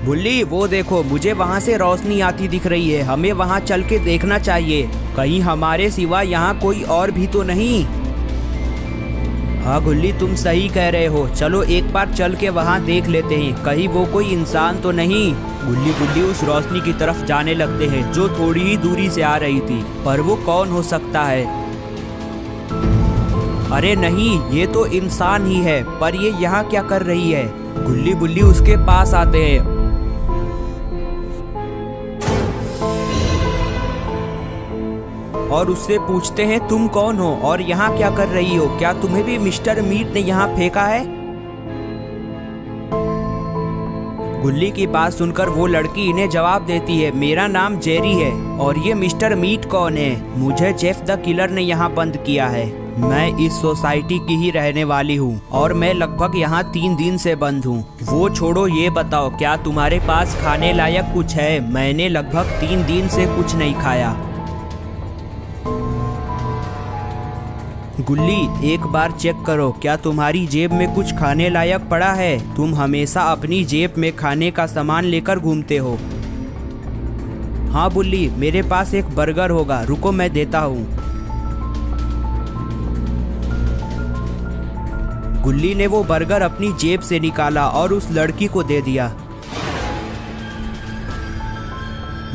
[SPEAKER 1] बुल्ली, वो देखो, मुझे वहाँ से रोशनी आती दिख रही है, हमें वहाँ चल के देखना चाहिए, कहीं हमारे सिवा यहाँ कोई और भी तो नहीं। हाँ गुल्ली, तुम सही कह रहे हो, चलो एक बार चल के वहाँ देख लेते हैं, कहीं वो कोई इंसान तो नहीं। गुल्ली बुल्ली उस रोशनी की तरफ जाने लगते हैं जो थोड़ी ही दूरी से आ रही थी, पर वो कौन हो सकता है? अरे नहीं, ये तो इंसान ही है, पर ये यहाँ क्या कर रही है? गुल्ली बुल्ली उसके पास आते हैं और उससे पूछते हैं, तुम कौन हो और यहाँ क्या कर रही हो? क्या तुम्हें भी मिस्टर मीट ने यहाँ फेंका है? गुल्ली की बात सुनकर वो लड़की इन्हें जवाब देती है, मेरा नाम जेरी है और ये मिस्टर मीट कौन है? मुझे जेफ द किलर ने यहाँ बंद किया है। मैं इस सोसाइटी की ही रहने वाली हूँ और मैं लगभग यहाँ 3 दिन से बंद हूँ। वो छोड़ो, ये बताओ क्या तुम्हारे पास खाने लायक कुछ है? मैंने लगभग 3 दिन से कुछ नहीं खाया। गुल्ली, एक बार चेक करो, क्या तुम्हारी जेब में कुछ खाने लायक पड़ा है? तुम हमेशा अपनी जेब में खाने का सामान लेकर घूमते हो। हाँ बुल्ली, मेरे पास एक बर्गर होगा, रुको मैं देता हूँ। गुल्ली ने वो बर्गर अपनी जेब से निकाला और उस लड़की को दे दिया।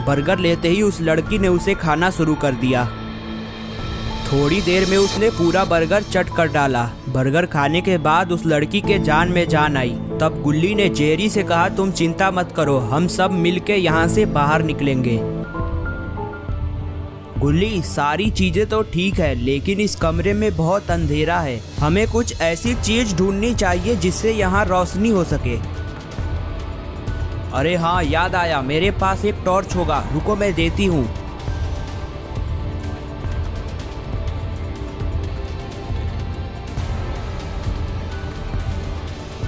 [SPEAKER 1] बर्गर लेते ही उस लड़की ने उसे खाना शुरू कर दिया। थोड़ी देर में उसने पूरा बर्गर चट कर डाला। बर्गर खाने के बाद उस लड़की के जान में जान आई। तब गुल्ली ने जेरी से कहा, तुम चिंता मत करो, हम सब मिलके यहाँ से बाहर निकलेंगे। गुल्ली, सारी चीजें तो ठीक है, लेकिन इस कमरे में बहुत अंधेरा है। हमें कुछ ऐसी चीज ढूंढनी चाहिए जिससे यहाँ रोशनी हो सके। अरे हाँ, याद आया, मेरे पास एक टॉर्च होगा, रुको मैं देती हूँ।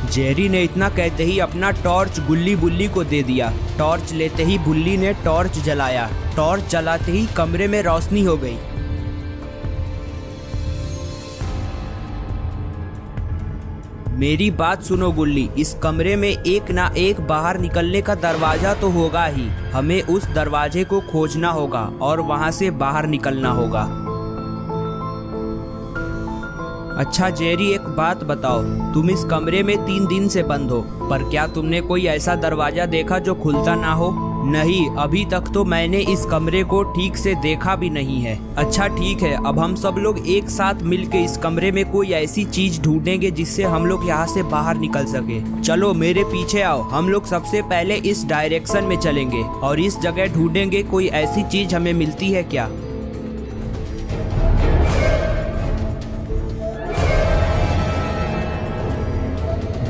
[SPEAKER 1] जेरी ने इतना कहते ही अपना टॉर्च गुल्ली बुल्ली को दे दिया। टॉर्च लेते ही बुल्ली ने टॉर्च जलाया। टॉर्च जलाते ही कमरे में रोशनी हो गई। मेरी बात सुनो गुल्ली, इस कमरे में एक ना एक बाहर निकलने का दरवाजा तो होगा ही। हमें उस दरवाजे को खोजना होगा और वहां से बाहर निकलना होगा। अच्छा जेरी, एक बात बताओ, तुम इस कमरे में 3 दिन से बंद हो, पर क्या तुमने कोई ऐसा दरवाजा देखा जो खुलता ना हो? नहीं, अभी तक तो मैंने इस कमरे को ठीक से देखा भी नहीं है। अच्छा ठीक है, अब हम सब लोग एक साथ मिलके इस कमरे में कोई ऐसी चीज ढूंढेंगे जिससे हम लोग यहाँ से बाहर निकल सके। चलो मेरे पीछे आओ, हम लोग सबसे पहले इस डायरेक्शन में चलेंगे और इस जगह ढूंढेंगे कोई ऐसी चीज हमें मिलती है क्या।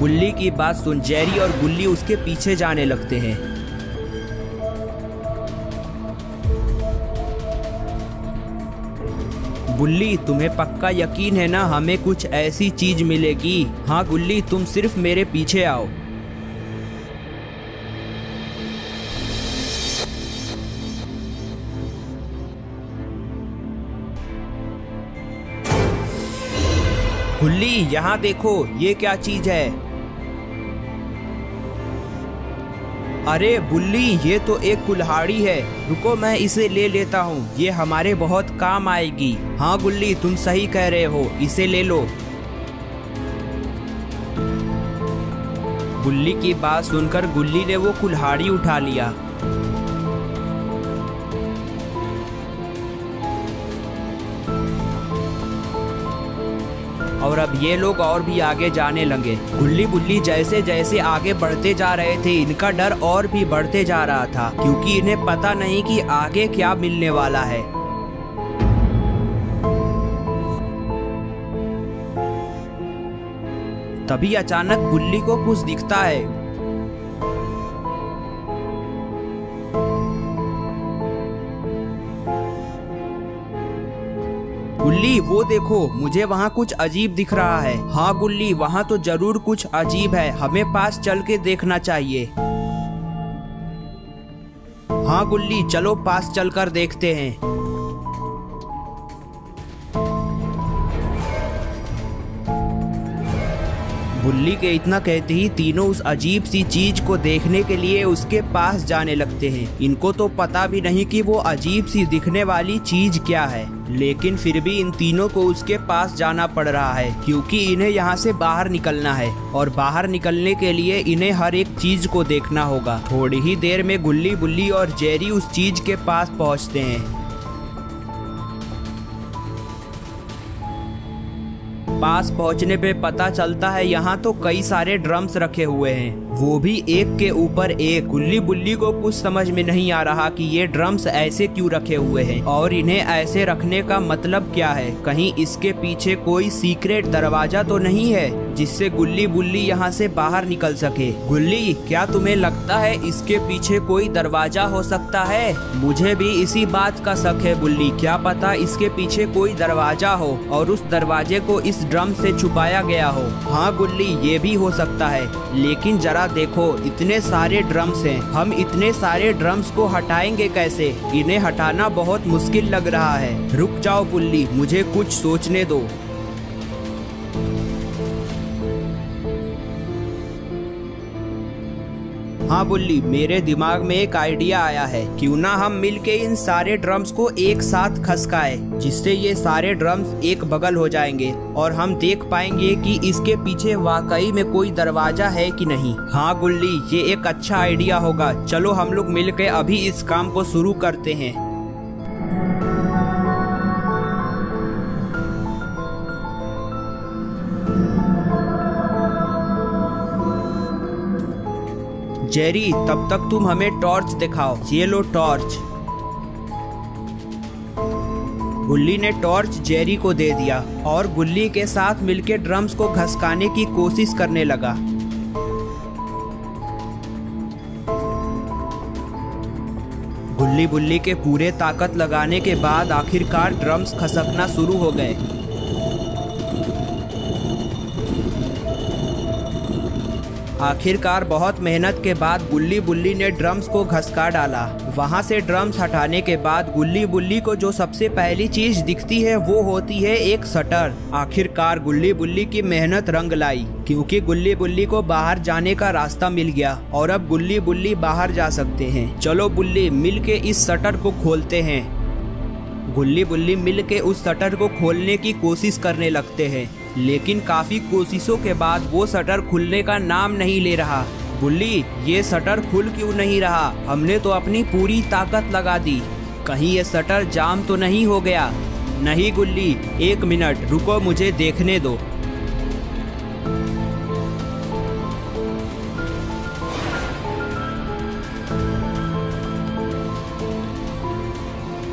[SPEAKER 1] गुल्ली की बात सुन जेरी और गुल्ली उसके पीछे जाने लगते हैं। गुल्ली, तुम्हें पक्का यकीन है ना हमें कुछ ऐसी चीज मिलेगी? हाँ गुल्ली, तुम सिर्फ मेरे पीछे आओ। गुल्ली, यहाँ देखो, ये क्या चीज है? अरे बुल्ली, ये तो एक कुल्हाड़ी है। रुको मैं इसे ले लेता हूँ, ये हमारे बहुत काम आएगी। हाँ गुल्ली, तुम सही कह रहे हो, इसे ले लो। गुल्ली की बात सुनकर गुल्ली ने वो कुल्हाड़ी उठा लिया। और अब ये लोग और भी आगे जाने लगे। गुल्ली बुल्ली जैसे जैसे आगे बढ़ते जा रहे थे, इनका डर और भी बढ़ते जा रहा था, क्योंकि इन्हें पता नहीं कि आगे क्या मिलने वाला है। तभी अचानक गुल्ली को कुछ दिखता है। गुल्ली, वो देखो, मुझे वहाँ कुछ अजीब दिख रहा है। हाँ गुल्ली, वहाँ तो जरूर कुछ अजीब है, हमें पास चल के देखना चाहिए। हाँ गुल्ली, चलो पास चलकर देखते हैं। गुल्ली के इतना कहते ही तीनों उस अजीब सी चीज को देखने के लिए उसके पास जाने लगते हैं। इनको तो पता भी नहीं कि वो अजीब सी दिखने वाली चीज क्या है, लेकिन फिर भी इन तीनों को उसके पास जाना पड़ रहा है, क्योंकि इन्हें यहाँ से बाहर निकलना है और बाहर निकलने के लिए इन्हें हर एक चीज को देखना होगा। थोड़ी ही देर में गुल्ली बुल्ली और जेरी उस चीज के पास पहुँचते हैं। पास पहुंचने पे पता चलता है यहाँ तो कई सारे ड्रम्स रखे हुए हैं, वो भी एक के ऊपर एक। गुल्ली बुल्ली को कुछ समझ में नहीं आ रहा कि ये ड्रम्स ऐसे क्यों रखे हुए हैं और इन्हें ऐसे रखने का मतलब क्या है। कहीं इसके पीछे कोई सीक्रेट दरवाजा तो नहीं है जिससे गुल्ली बुल्ली यहाँ से बाहर निकल सके। गुल्ली, क्या तुम्हें लगता है इसके पीछे कोई दरवाजा हो सकता है? मुझे भी इसी बात का शक है गुल्ली, क्या पता इसके पीछे कोई दरवाजा हो और उस दरवाजे को इस ड्रम से छुपाया गया हो। हाँ गुल्ली, ये भी हो सकता है, लेकिन जरा देखो, इतने सारे ड्रम्स हैं, हम इतने सारे ड्रम्स को हटाएंगे कैसे? इन्हें हटाना बहुत मुश्किल लग रहा है। रुक जाओ गुल्ली, मुझे कुछ सोचने दो। हाँ बुल्ली, मेरे दिमाग में एक आइडिया आया है, क्यों ना हम मिलके इन सारे ड्रम्स को एक साथ खसकाएं, जिससे ये सारे ड्रम्स एक बगल हो जाएंगे और हम देख पाएंगे कि इसके पीछे वाकई में कोई दरवाजा है कि नहीं। हाँ गुल्ली, ये एक अच्छा आइडिया होगा, चलो हम लोग मिलके अभी इस काम को शुरू करते हैं। जेरी, तब तक तुम हमें टॉर्च दिखाओ। ये लो टॉर्च। गुल्ली ने टॉर्च जेरी को दे दिया और गुल्ली के साथ मिलकर ड्रम्स को घसकाने की कोशिश करने लगा। गुल्ली बुल्ली के पूरे ताकत लगाने के बाद आखिरकार ड्रम्स खसकना शुरू हो गए। आखिरकार बहुत मेहनत के बाद गुल्ली बुल्ली ने ड्रम्स को घसका डाला। वहां से ड्रम्स हटाने के बाद गुल्ली बुल्ली को जो सबसे पहली चीज दिखती है वो होती है एक शटर। आखिरकार गुल्ली बुल्ली की मेहनत रंग लाई, क्योंकि गुल्ली बुल्ली को बाहर जाने का रास्ता मिल गया और अब गुल्ली बुल्ली बाहर जा सकते हैं। चलो बुल्ली, मिल के इस शटर को खोलते हैं। गुल्ली बुल्ली मिल के उस शटर को खोलने की कोशिश करने लगते हैं, लेकिन काफी कोशिशों के बाद वो शटर खुलने का नाम नहीं ले रहा। बुल्ली, ये शटर खुल क्यों नहीं रहा? हमने तो अपनी पूरी ताकत लगा दी, कहीं ये शटर जाम तो नहीं हो गया? नहीं गुल्ली, एक मिनट रुको, मुझे देखने दो।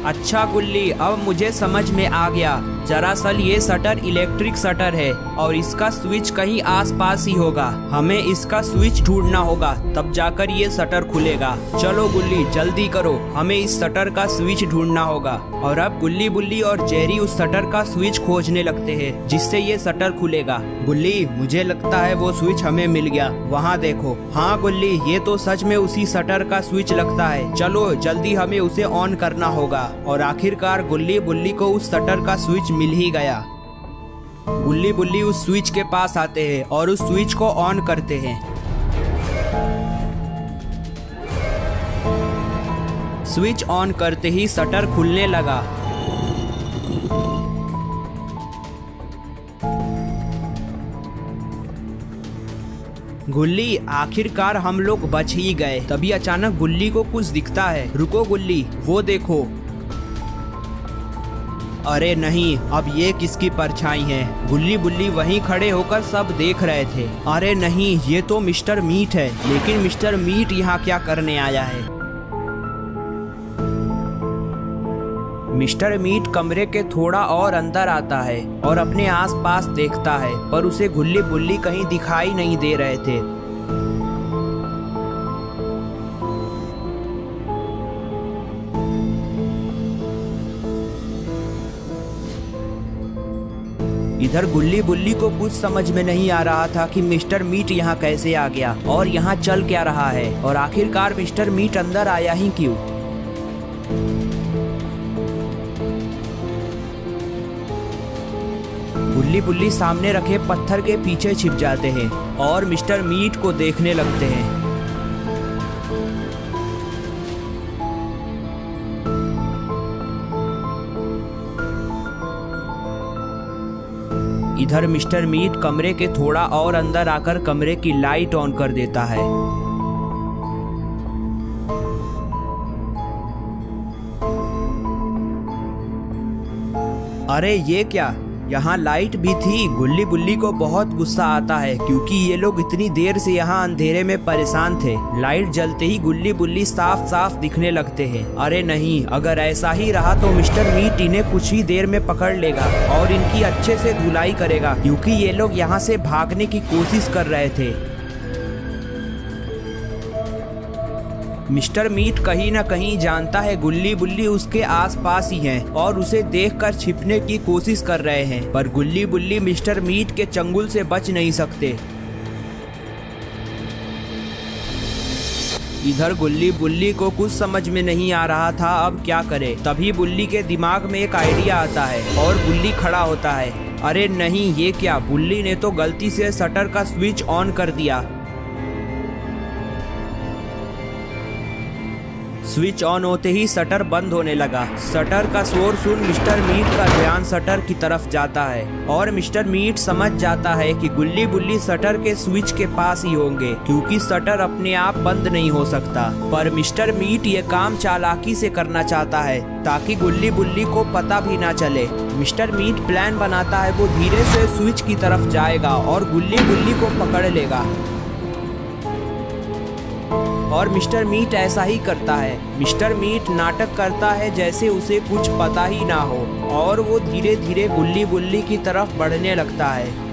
[SPEAKER 1] अच्छा गुल्ली, अब मुझे समझ में आ गया। दरअसल ये शटर इलेक्ट्रिक शटर है और इसका स्विच कहीं आसपास ही होगा। हमें इसका स्विच ढूंढना होगा, तब जाकर ये शटर खुलेगा। चलो गुल्ली, जल्दी करो, हमें इस शटर का स्विच ढूंढना होगा। और अब गुल्ली बुल्ली और जेरी उस शटर का स्विच खोजने लगते हैं, जिससे ये शटर खुलेगा। गुल्ली, मुझे लगता है वो स्विच हमें मिल गया। वहाँ देखो। हाँ गुल्ली, ये तो सच में उसी शटर का स्विच लगता है। चलो जल्दी, हमें उसे ऑन करना होगा। और आखिरकार गुल्ली बुल्ली को उस शटर का स्विच मिल ही गया। गुल्ली बुल्ली उस स्विच के पास आते हैं और उस स्विच को ऑन करते हैं। स्विच ऑन करते ही शटर खुलने लगा। गुल्ली, आखिरकार हम लोग बच ही गए। तभी अचानक गुल्ली को कुछ दिखता है। रुको गुल्ली, वो देखो। अरे नहीं, अब ये किसकी परछाई है? गुल्ली बुल्ली वहीं खड़े होकर सब देख रहे थे। अरे नहीं, ये तो मिस्टर मीट है। लेकिन मिस्टर मीट यहाँ क्या करने आया है? मिस्टर मीट कमरे के थोड़ा और अंदर आता है और अपने आसपास देखता है, पर उसे गुल्ली बुल्ली कहीं दिखाई नहीं दे रहे थे। इधर गुल्ली बुल्ली को कुछ समझ में नहीं आ रहा था कि मिस्टर मीट यहाँ कैसे आ गया और यहाँ चल क्या रहा है, और आखिरकार मिस्टर मीट अंदर आया ही क्यों। गुल्ली बुल्ली सामने रखे पत्थर के पीछे छिप जाते हैं और मिस्टर मीट को देखने लगते हैं। इधर मिस्टर मीट कमरे के थोड़ा और अंदर आकर कमरे की लाइट ऑन कर देता है। अरे ये क्या, यहाँ लाइट भी थी। गुल्ली बुल्ली को बहुत गुस्सा आता है, क्योंकि ये लोग इतनी देर से यहाँ अंधेरे में परेशान थे। लाइट जलते ही गुल्ली बुल्ली साफ साफ दिखने लगते हैं। अरे नहीं, अगर ऐसा ही रहा तो मिस्टर मीट इन्हें कुछ ही देर में पकड़ लेगा और इनकी अच्छे से धुलाई करेगा, क्योंकि ये लोग यहाँ से भागने की कोशिश कर रहे थे। मिस्टर मीट कहीं न कहीं जानता है गुल्ली बुल्ली उसके आसपास ही हैं और उसे देखकर छिपने की कोशिश कर रहे हैं, पर गुल्ली बुल्ली मिस्टर मीट के चंगुल से बच नहीं सकते। इधर गुल्ली बुल्ली को कुछ समझ में नहीं आ रहा था अब क्या करे। तभी बुल्ली के दिमाग में एक आइडिया आता है और बुल्ली खड़ा होता है। अरे नहीं, ये क्या, बुल्ली ने तो गलती से शटर का स्विच ऑन कर दिया। स्विच ऑन होते ही शटर बंद होने लगा। शटर का शोर सुन मिस्टर मीट का ध्यान शटर की तरफ जाता है और मिस्टर मीट समझ जाता है कि गुल्ली बुल्ली शटर के स्विच के पास ही होंगे, क्योंकि शटर अपने आप बंद नहीं हो सकता। पर मिस्टर मीट ये काम चालाकी से करना चाहता है ताकि गुल्ली बुल्ली को पता भी ना चले। मिस्टर मीट प्लान बनाता है, वो धीरे से स्विच की तरफ जाएगा और गुल्ली बुल्ली को पकड़ लेगा। और मिस्टर मीट ऐसा ही करता है। मिस्टर मीट नाटक करता है जैसे उसे कुछ पता ही ना हो और वो धीरे धीरे गुल्ली बुल्ली की तरफ बढ़ने लगता है।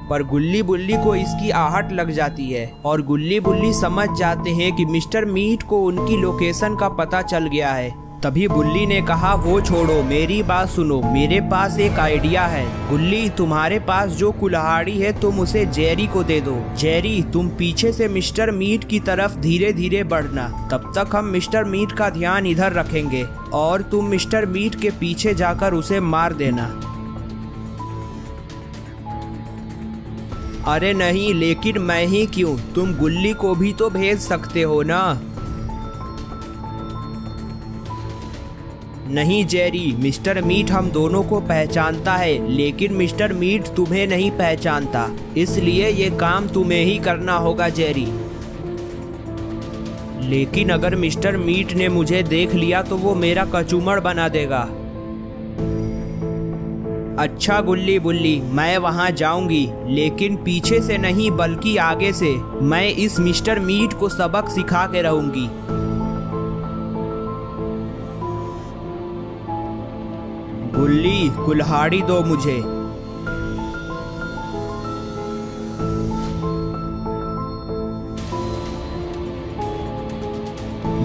[SPEAKER 1] पर गुल्ली बुल्ली को इसकी आहट लग जाती है और गुल्ली बुल्ली समझ जाते हैं कि मिस्टर मीट को उनकी लोकेशन का पता चल गया है। तभी बुल्ली ने कहा, वो छोड़ो, मेरी बात सुनो, मेरे पास एक आइडिया है। गुल्ली, तुम्हारे पास जो कुल्हाड़ी है तुम उसे जेरी को दे दो। जेरी, तुम पीछे से मिस्टर मीट की तरफ धीरे धीरे बढ़ना, तब तक हम मिस्टर मीट का ध्यान इधर रखेंगे और तुम मिस्टर मीट के पीछे जाकर उसे मार देना। अरे नहीं, लेकिन मैं ही क्यों, तुम गुल्ली को भी तो भेज सकते हो ना। नहीं जेरी, मिस्टर मीट हम दोनों को पहचानता है, लेकिन मिस्टर मीट तुम्हें नहीं पहचानता, इसलिए ये काम तुम्हें ही करना होगा जेरी। लेकिन अगर मिस्टर मीट ने मुझे देख लिया तो वो मेरा कचूमड़ बना देगा। अच्छा गुल्ली बुल्ली, मैं वहां जाऊंगी, लेकिन पीछे से नहीं बल्कि आगे से। मैं इस मिस्टर मीट को सबक सिखा के रहूंगी। गुल्ली, कुल्हाड़ी दो मुझे।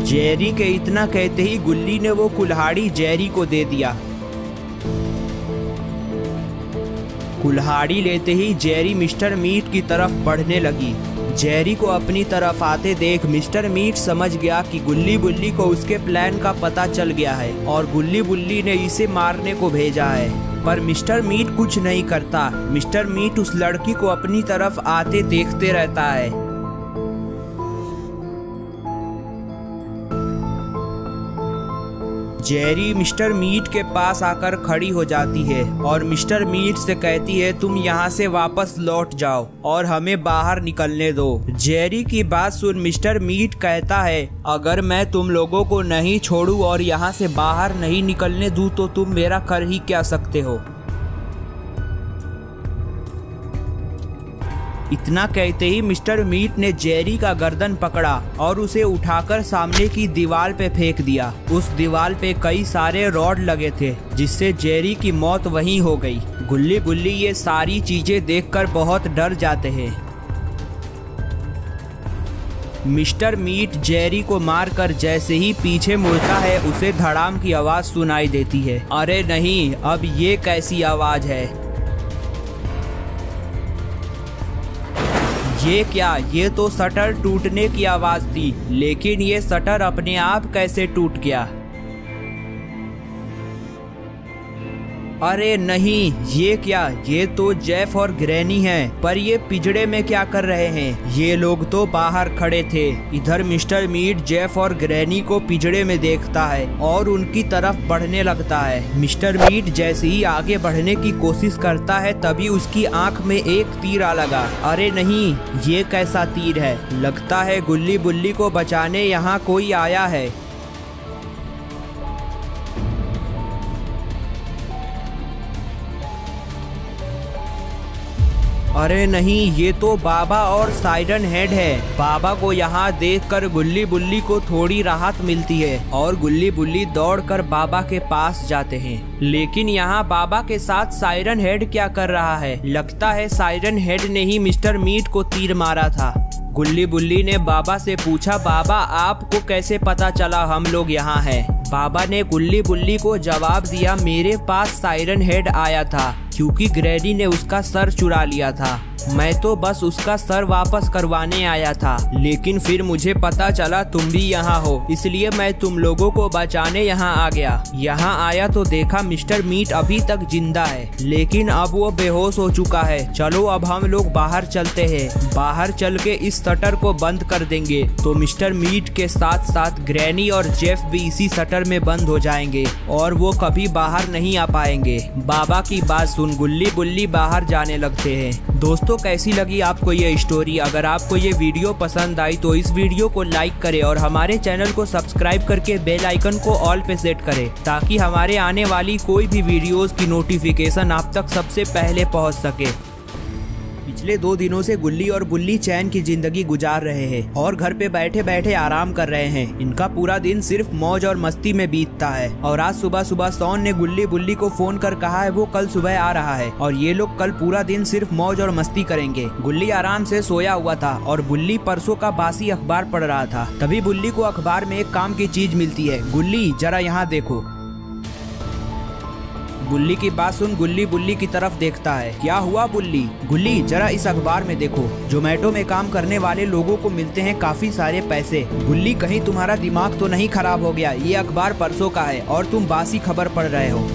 [SPEAKER 1] जेरी के इतना कहते ही गुल्ली ने वो कुल्हाड़ी जेरी को दे दिया। कुल्हाड़ी लेते ही जेरी मिस्टर मीट की तरफ बढ़ने लगी। जेरी को अपनी तरफ आते देख मिस्टर मीट समझ गया कि गुल्ली बुल्ली को उसके प्लान का पता चल गया है और गुल्ली बुल्ली ने इसे मारने को भेजा है। पर मिस्टर मीट कुछ नहीं करता। मिस्टर मीट उस लड़की को अपनी तरफ आते देखते रहता है। जेरी मिस्टर मीट के पास आकर खड़ी हो जाती है और मिस्टर मीट से कहती है, तुम यहाँ से वापस लौट जाओ और हमें बाहर निकलने दो। जेरी की बात सुन मिस्टर मीट कहता है, अगर मैं तुम लोगों को नहीं छोड़ूं और यहाँ से बाहर नहीं निकलने दूं तो तुम मेरा कर ही क्या सकते हो। इतना कहते ही मिस्टर मीट ने जेरी का गर्दन पकड़ा और उसे उठाकर सामने की दीवार पे फेंक दिया। उस दीवार पे कई सारे रॉड लगे थे जिससे जेरी की मौत वहीं हो गई। गुल्ली बुल्ली ये सारी चीजें देखकर बहुत डर जाते हैं। मिस्टर मीट जेरी को मारकर जैसे ही पीछे मुड़ता है उसे धड़ाम की आवाज सुनाई देती है। अरे नहीं, अब ये कैसी आवाज है? ये क्या? ये तो शटर टूटने की आवाज थी, लेकिन ये शटर अपने आप कैसे टूट गया? अरे नहीं, ये क्या? ये तो जेफ और ग्रैनी हैं, पर ये पिंजड़े में क्या कर रहे हैं? ये लोग तो बाहर खड़े थे। इधर मिस्टर मीट जेफ और ग्रैनी को पिंजड़े में देखता है और उनकी तरफ बढ़ने लगता है। मिस्टर मीट जैसे ही आगे बढ़ने की कोशिश करता है तभी उसकी आंख में एक तीर आ लगा। अरे नहीं, ये कैसा तीर है? लगता है गुल्ली बुल्ली को बचाने यहाँ कोई आया है। अरे नहीं, ये तो बाबा और साइरन हेड है। बाबा को यहाँ देखकर गुल्ली बुल्ली को थोड़ी राहत मिलती है और गुल्ली बुल्ली दौड़कर बाबा के पास जाते हैं। लेकिन यहाँ बाबा के साथ साइरन हेड क्या कर रहा है? लगता है साइरन हेड ने ही मिस्टर मीट को तीर मारा था। गुल्ली बुल्ली ने बाबा से पूछा, बाबा आपको कैसे पता चला हम लोग यहाँ हैं? बाबा ने गुल्ली बुल्ली को जवाब दिया, मेरे पास साइरन हेड आया था क्योंकि ग्रैनी ने उसका सर चुरा लिया था मैं तो बस उसका सर वापस करवाने आया था, लेकिन फिर मुझे पता चला तुम भी यहाँ हो, इसलिए मैं तुम लोगों को बचाने यहाँ आ गया। यहाँ आया तो देखा मिस्टर मीट अभी तक जिंदा है, लेकिन अब वो बेहोश हो चुका है। चलो अब हम लोग बाहर चलते हैं। बाहर चल के इस शटर को बंद कर देंगे तो मिस्टर मीट के साथ साथ ग्रैनी और जेफ भी इसी शटर में बंद हो जाएंगे और वो कभी बाहर नहीं आ पाएंगे। बाबा की बात सुन गुल्ली बुल्ली बाहर जाने लगते हैं। दोस्तों कैसी लगी आपको ये स्टोरी? अगर आपको ये वीडियो पसंद आई तो इस वीडियो को लाइक करें और हमारे चैनल को सब्सक्राइब करके बेल आइकन को ऑल पे सेट करें ताकि हमारे आने वाली कोई भी वीडियोस की नोटिफिकेशन आप तक सबसे पहले पहुंच सके। पिछले 2 दिनों से गुल्ली और बुल्ली चैन की जिंदगी गुजार रहे हैं और घर पे बैठे बैठे आराम कर रहे हैं। इनका पूरा दिन सिर्फ मौज और मस्ती में बीतता है और आज सुबह सुबह शॉन ने गुल्ली बुल्ली को फोन कर कहा है वो कल सुबह आ रहा है और ये लोग कल पूरा दिन सिर्फ मौज और मस्ती करेंगे। गुल्ली आराम से सोया हुआ था और बुल्ली परसों का बासी अखबार पढ़ रहा था। तभी बुल्ली को अखबार में एक काम की चीज मिलती है। गुल्ली जरा यहाँ देखो। बुल्ली की बात सुन गुल्ली बुल्ली की तरफ देखता है। क्या हुआ बुल्ली? गुल्ली जरा इस अखबार में देखो। जोमेटो में काम करने वाले लोगों को मिलते हैं काफी सारे पैसे। बुल्ली कहीं तुम्हारा दिमाग तो नहीं खराब हो गया? ये अखबार परसों का है और तुम बासी खबर पढ़ रहे हो।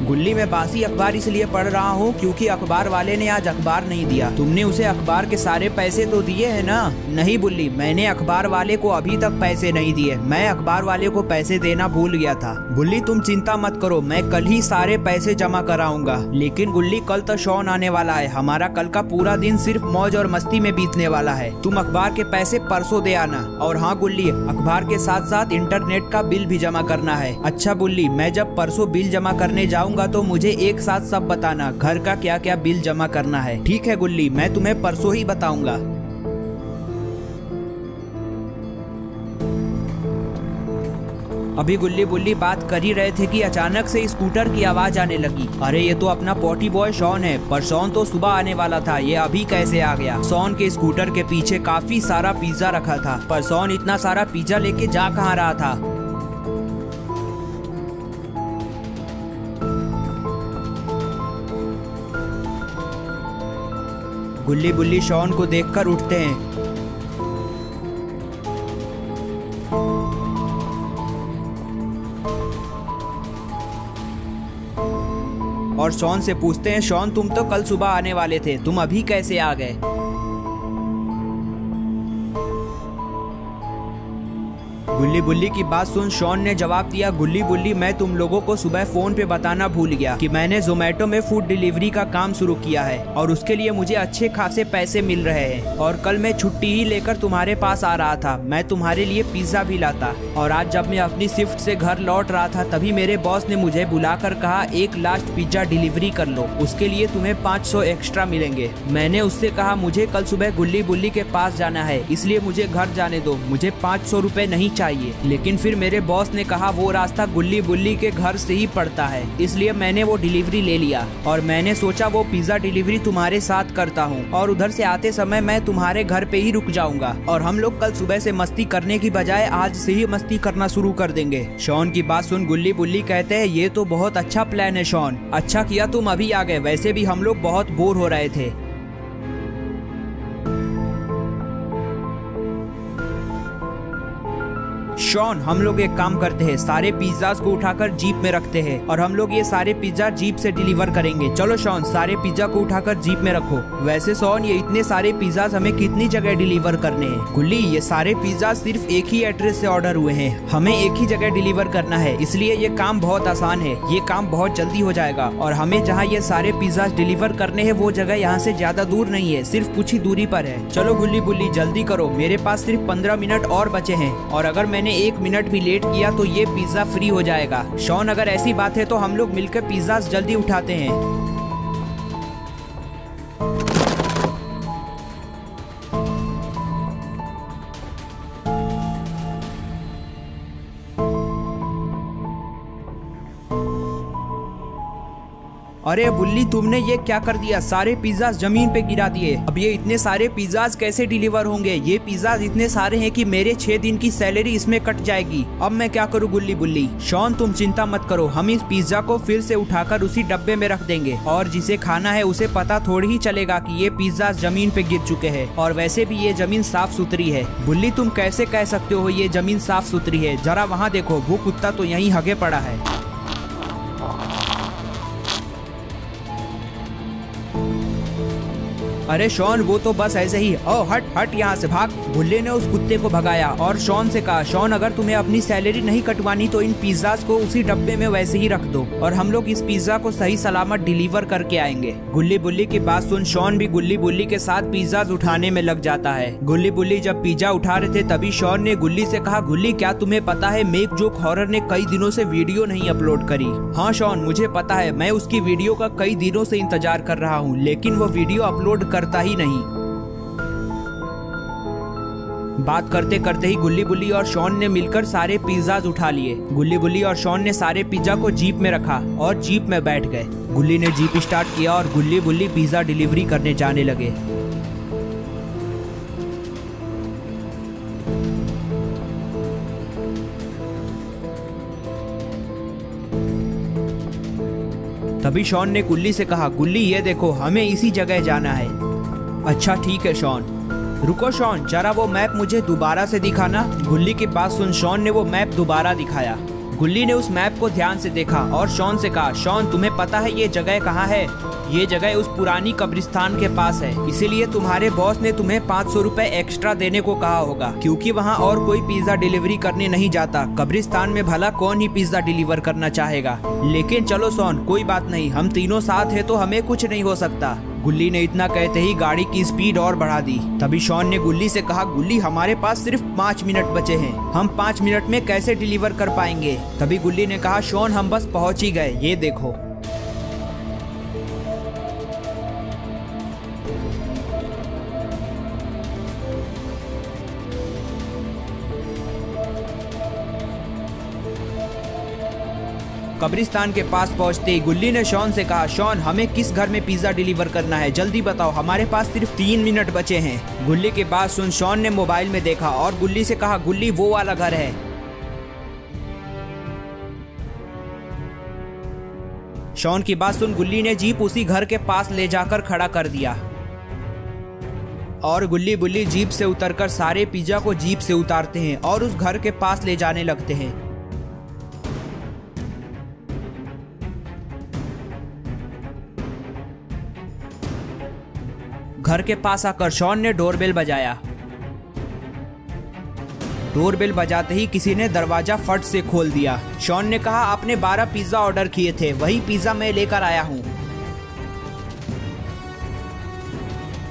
[SPEAKER 1] गुल्ली मैं बासी अखबार इसलिए पढ़ रहा हूँ क्योंकि अखबार वाले ने आज अखबार नहीं दिया। तुमने उसे अखबार के सारे पैसे तो दिए हैं ना? नहीं बुल्ली, मैंने अखबार वाले को अभी तक पैसे नहीं दिए। मैं अखबार वाले को पैसे देना भूल गया था। बुल्ली तुम चिंता मत करो, मैं कल ही सारे पैसे जमा कराऊंगा। लेकिन गुल्ली कल तो शॉन आने वाला है। हमारा कल का पूरा दिन सिर्फ मौज और मस्ती में बीतने वाला है। तुम अखबार के पैसे परसों दे आना। और हाँ गुल्ली, अखबार के साथ साथ इंटरनेट का बिल भी जमा करना है। अच्छा बुल्ली, मैं जब परसों बिल जमा करने जाऊंगा तो मुझे एक साथ सब बताना, घर का क्या क्या बिल जमा करना है। ठीक है गुल्ली, मैं तुम्हें परसों ही बताऊंगा। अभी गुल्ली बुल्ली बात कर ही रहे थे कि अचानक से स्कूटर की आवाज आने लगी। अरे ये तो अपना पॉटी बॉय शॉन है, पर शॉन तो सुबह आने वाला था, ये अभी कैसे आ गया? शॉन के स्कूटर के पीछे काफी सारा पिज्जा रखा था, पर शॉन इतना सारा पिज्जा लेके जा कहाँ रहा था? गुल्ली बुल्ली शॉन को देखकर उठते हैं। और शॉन से पूछते हैं, शॉन तुम तो कल सुबह आने वाले थे, तुम अभी कैसे आ गए? गुल्ली बुल्ली की बात सुन शॉन ने जवाब दिया, गुल्ली बुल्ली मैं तुम लोगों को सुबह फोन पे बताना भूल गया कि मैंने जोमेटो में फूड डिलीवरी का काम शुरू किया है और उसके लिए मुझे अच्छे खासे पैसे मिल रहे हैं। और कल मैं छुट्टी ही लेकर तुम्हारे पास आ रहा था, मैं तुम्हारे लिए पिज्जा भी लाता। और आज जब मैं अपनी शिफ्ट से घर लौट रहा था तभी मेरे बॉस ने मुझे बुलाकर कहा एक लास्ट पिज्जा डिलीवरी कर लो, उसके लिए तुम्हें 500 एक्स्ट्रा मिलेंगे। मैंने उससे कहा मुझे कल सुबह गुल्ली बुल्ली के पास जाना है, इसलिए मुझे घर जाने दो, मुझे 500 रुपए नहीं चाहिए। लेकिन फिर मेरे बॉस ने कहा वो रास्ता गुल्ली बुल्ली के घर से ही पड़ता है, इसलिए मैंने वो डिलीवरी ले लिया और मैंने सोचा वो पिज्जा डिलीवरी तुम्हारे साथ करता हूँ और उधर से आते समय मैं तुम्हारे घर पे ही रुक जाऊंगा और हम लोग कल सुबह से मस्ती करने की बजाय आज से ही मस्ती करना शुरू कर देंगे। शॉन की बात सुन गुल्ली बुल्ली कहते हैं ये तो बहुत अच्छा प्लान है शॉन, अच्छा किया तुम अभी आ गए, वैसे भी हम लोग बहुत बोर हो रहे थे। शॉन हम लोग एक काम करते हैं, सारे पिज्जास को उठाकर जीप में रखते हैं और हम लोग ये सारे पिज्जा जीप से डिलीवर करेंगे। चलो शॉन सारे पिज्जा को उठाकर जीप में रखो। वैसे शॉन ये इतने सारे पिज्जास हमें कितनी जगह डिलीवर करने हैं? गुल्ली ये सारे पिज्जा सिर्फ एक ही एड्रेस से ऑर्डर हुए हैं, हमें एक ही जगह डिलीवर करना है, इसलिए ये काम बहुत आसान है, ये काम बहुत जल्दी हो जाएगा। और हमें जहाँ ये सारे पिज्जा डिलीवर करने हैं वो जगह यहाँ से ज्यादा दूर नहीं है, सिर्फ कुछ ही दूरी पर है। चलो गुल्ली बुल्ली जल्दी करो, मेरे पास सिर्फ 15 मिनट और बचे हैं और अगर मैंने 1 मिनट भी लेट किया तो ये पिज्जा फ्री हो जाएगा। शॉन अगर ऐसी बात है तो हम लोग मिलकर पिज्जा जल्दी उठाते हैं। अरे बुल्ली, तुमने ये क्या कर दिया? सारे पिज्जा जमीन पे गिरा दिए। अब ये इतने सारे पिज्जाज कैसे डिलीवर होंगे? ये पिज्जाज इतने सारे हैं कि मेरे 6 दिन की सैलरी इसमें कट जाएगी। अब मैं क्या करूँ गुल्ली बुल्ली? शॉन तुम चिंता मत करो, हम इस पिज्जा को फिर से उठाकर उसी डब्बे में रख देंगे और जिसे खाना है उसे पता थोड़ी ही चलेगा कि ये पिज्जा जमीन पे गिर चुके हैं। और वैसे भी ये जमीन साफ सुथरी है। बुल्ली, तुम कैसे कह सकते हो ये जमीन साफ सुथरी है? जरा वहाँ देखो, वो कुत्ता तो यहीं हगे पड़ा है। अरे शॉन, वो तो बस ऐसे ही। ओ हट हट यहाँ से, भाग। बुल्ले ने उस कुत्ते को भगाया और शॉन से कहा, शॉन अगर तुम्हें अपनी सैलरी नहीं कटवानी तो इन पिज्जाज को उसी डब्बे में वैसे ही रख दो और हम लोग इस पिज्जा को सही सलामत डिलीवर करके आएंगे। गुल्ली बुल्ली की बात सुन शॉन भी गुल्ली बुल्ली के साथ पिज्जाज उठाने में लग जाता है। गुल्ली बुल्ली जब पिज्जा उठा रहे थे तभी शॉन ने गुल्ली से कहा, गुल्ली क्या तुम्हें पता है मेक जोक हॉरर ने कई दिनों से वीडियो नहीं अपलोड करी? हाँ शॉन, मुझे पता है, मैं उसकी वीडियो का कई दिनों से इंतजार कर रहा हूँ, लेकिन वो वीडियो अपलोड करता ही नहीं। बात करते करते ही गुल्ली बुल्ली और शॉन ने मिलकर सारे पिज्जाज उठा लिए। गुल्ली बुल्ली और शॉन ने सारे पिज्जा को जीप में रखा और जीप में बैठ गए। गुल्ली ने जीप स्टार्ट किया और गुल्ली बुल्ली पिज्जा डिलीवरी करने जाने लगे। तभी शॉन ने गुल्ली से कहा, गुल्ली ये देखो, हमें इसी जगह जाना है। अच्छा ठीक है शॉन। रुको शॉन, जरा वो मैप मुझे दोबारा से दिखाना। गुल्ली की बात सुन शॉन ने वो मैप दोबारा दिखाया। गुल्ली ने उस मैप को ध्यान से देखा और शॉन से कहा, शॉन तुम्हें पता है ये जगह कहाँ है? ये जगह उस पुरानी कब्रिस्तान के पास है, इसीलिए तुम्हारे बॉस ने तुम्हें 500 रुपए एक्स्ट्रा देने को कहा होगा, क्योंकि वहाँ और कोई पिज्जा डिलीवरी करने नहीं जाता। कब्रिस्तान में भला कौन ही पिज्जा डिलीवर करना चाहेगा। लेकिन चलो शॉन, कोई बात नहीं, हम तीनों साथ है तो हमें कुछ नहीं हो सकता। गुल्ली ने इतना कहते ही गाड़ी की स्पीड और बढ़ा दी। तभी शॉन ने गुल्ली से कहा, गुल्ली हमारे पास सिर्फ 5 मिनट बचे हैं, हम 5 मिनट में कैसे डिलीवर कर पाएंगे? तभी गुल्ली ने कहा, शॉन हम बस पहुंच ही गए, ये देखो। कब्रिस्तान के पास पहुंचते ही गुल्ली ने शॉन से कहा, शॉन हमें किस घर में पिज्जा डिलीवर करना है, जल्दी बताओ, हमारे पास सिर्फ 3 मिनट बचे हैं। गुल्ली की बात सुन शॉन ने मोबाइल में देखा और गुल्ली से कहा, गुल्ली वो वाला घर है। शॉन की बात सुन गुल्ली ने जीप उसी घर के पास ले जाकर खड़ा कर दिया और गुल्ली बुल्ली जीप से उतरकर सारे पिज्जा को जीप से उतारते हैं और उस घर के पास ले जाने लगते हैं। घर के पास आकर शॉन ने डोरबेल बजाया। डोरबेल बजाते ही किसी ने दरवाजा फट से खोल दिया। शॉन ने कहा, आपने 12 पिज्जा ऑर्डर किए थे, वही पिज्जा मैं लेकर आया हूँ।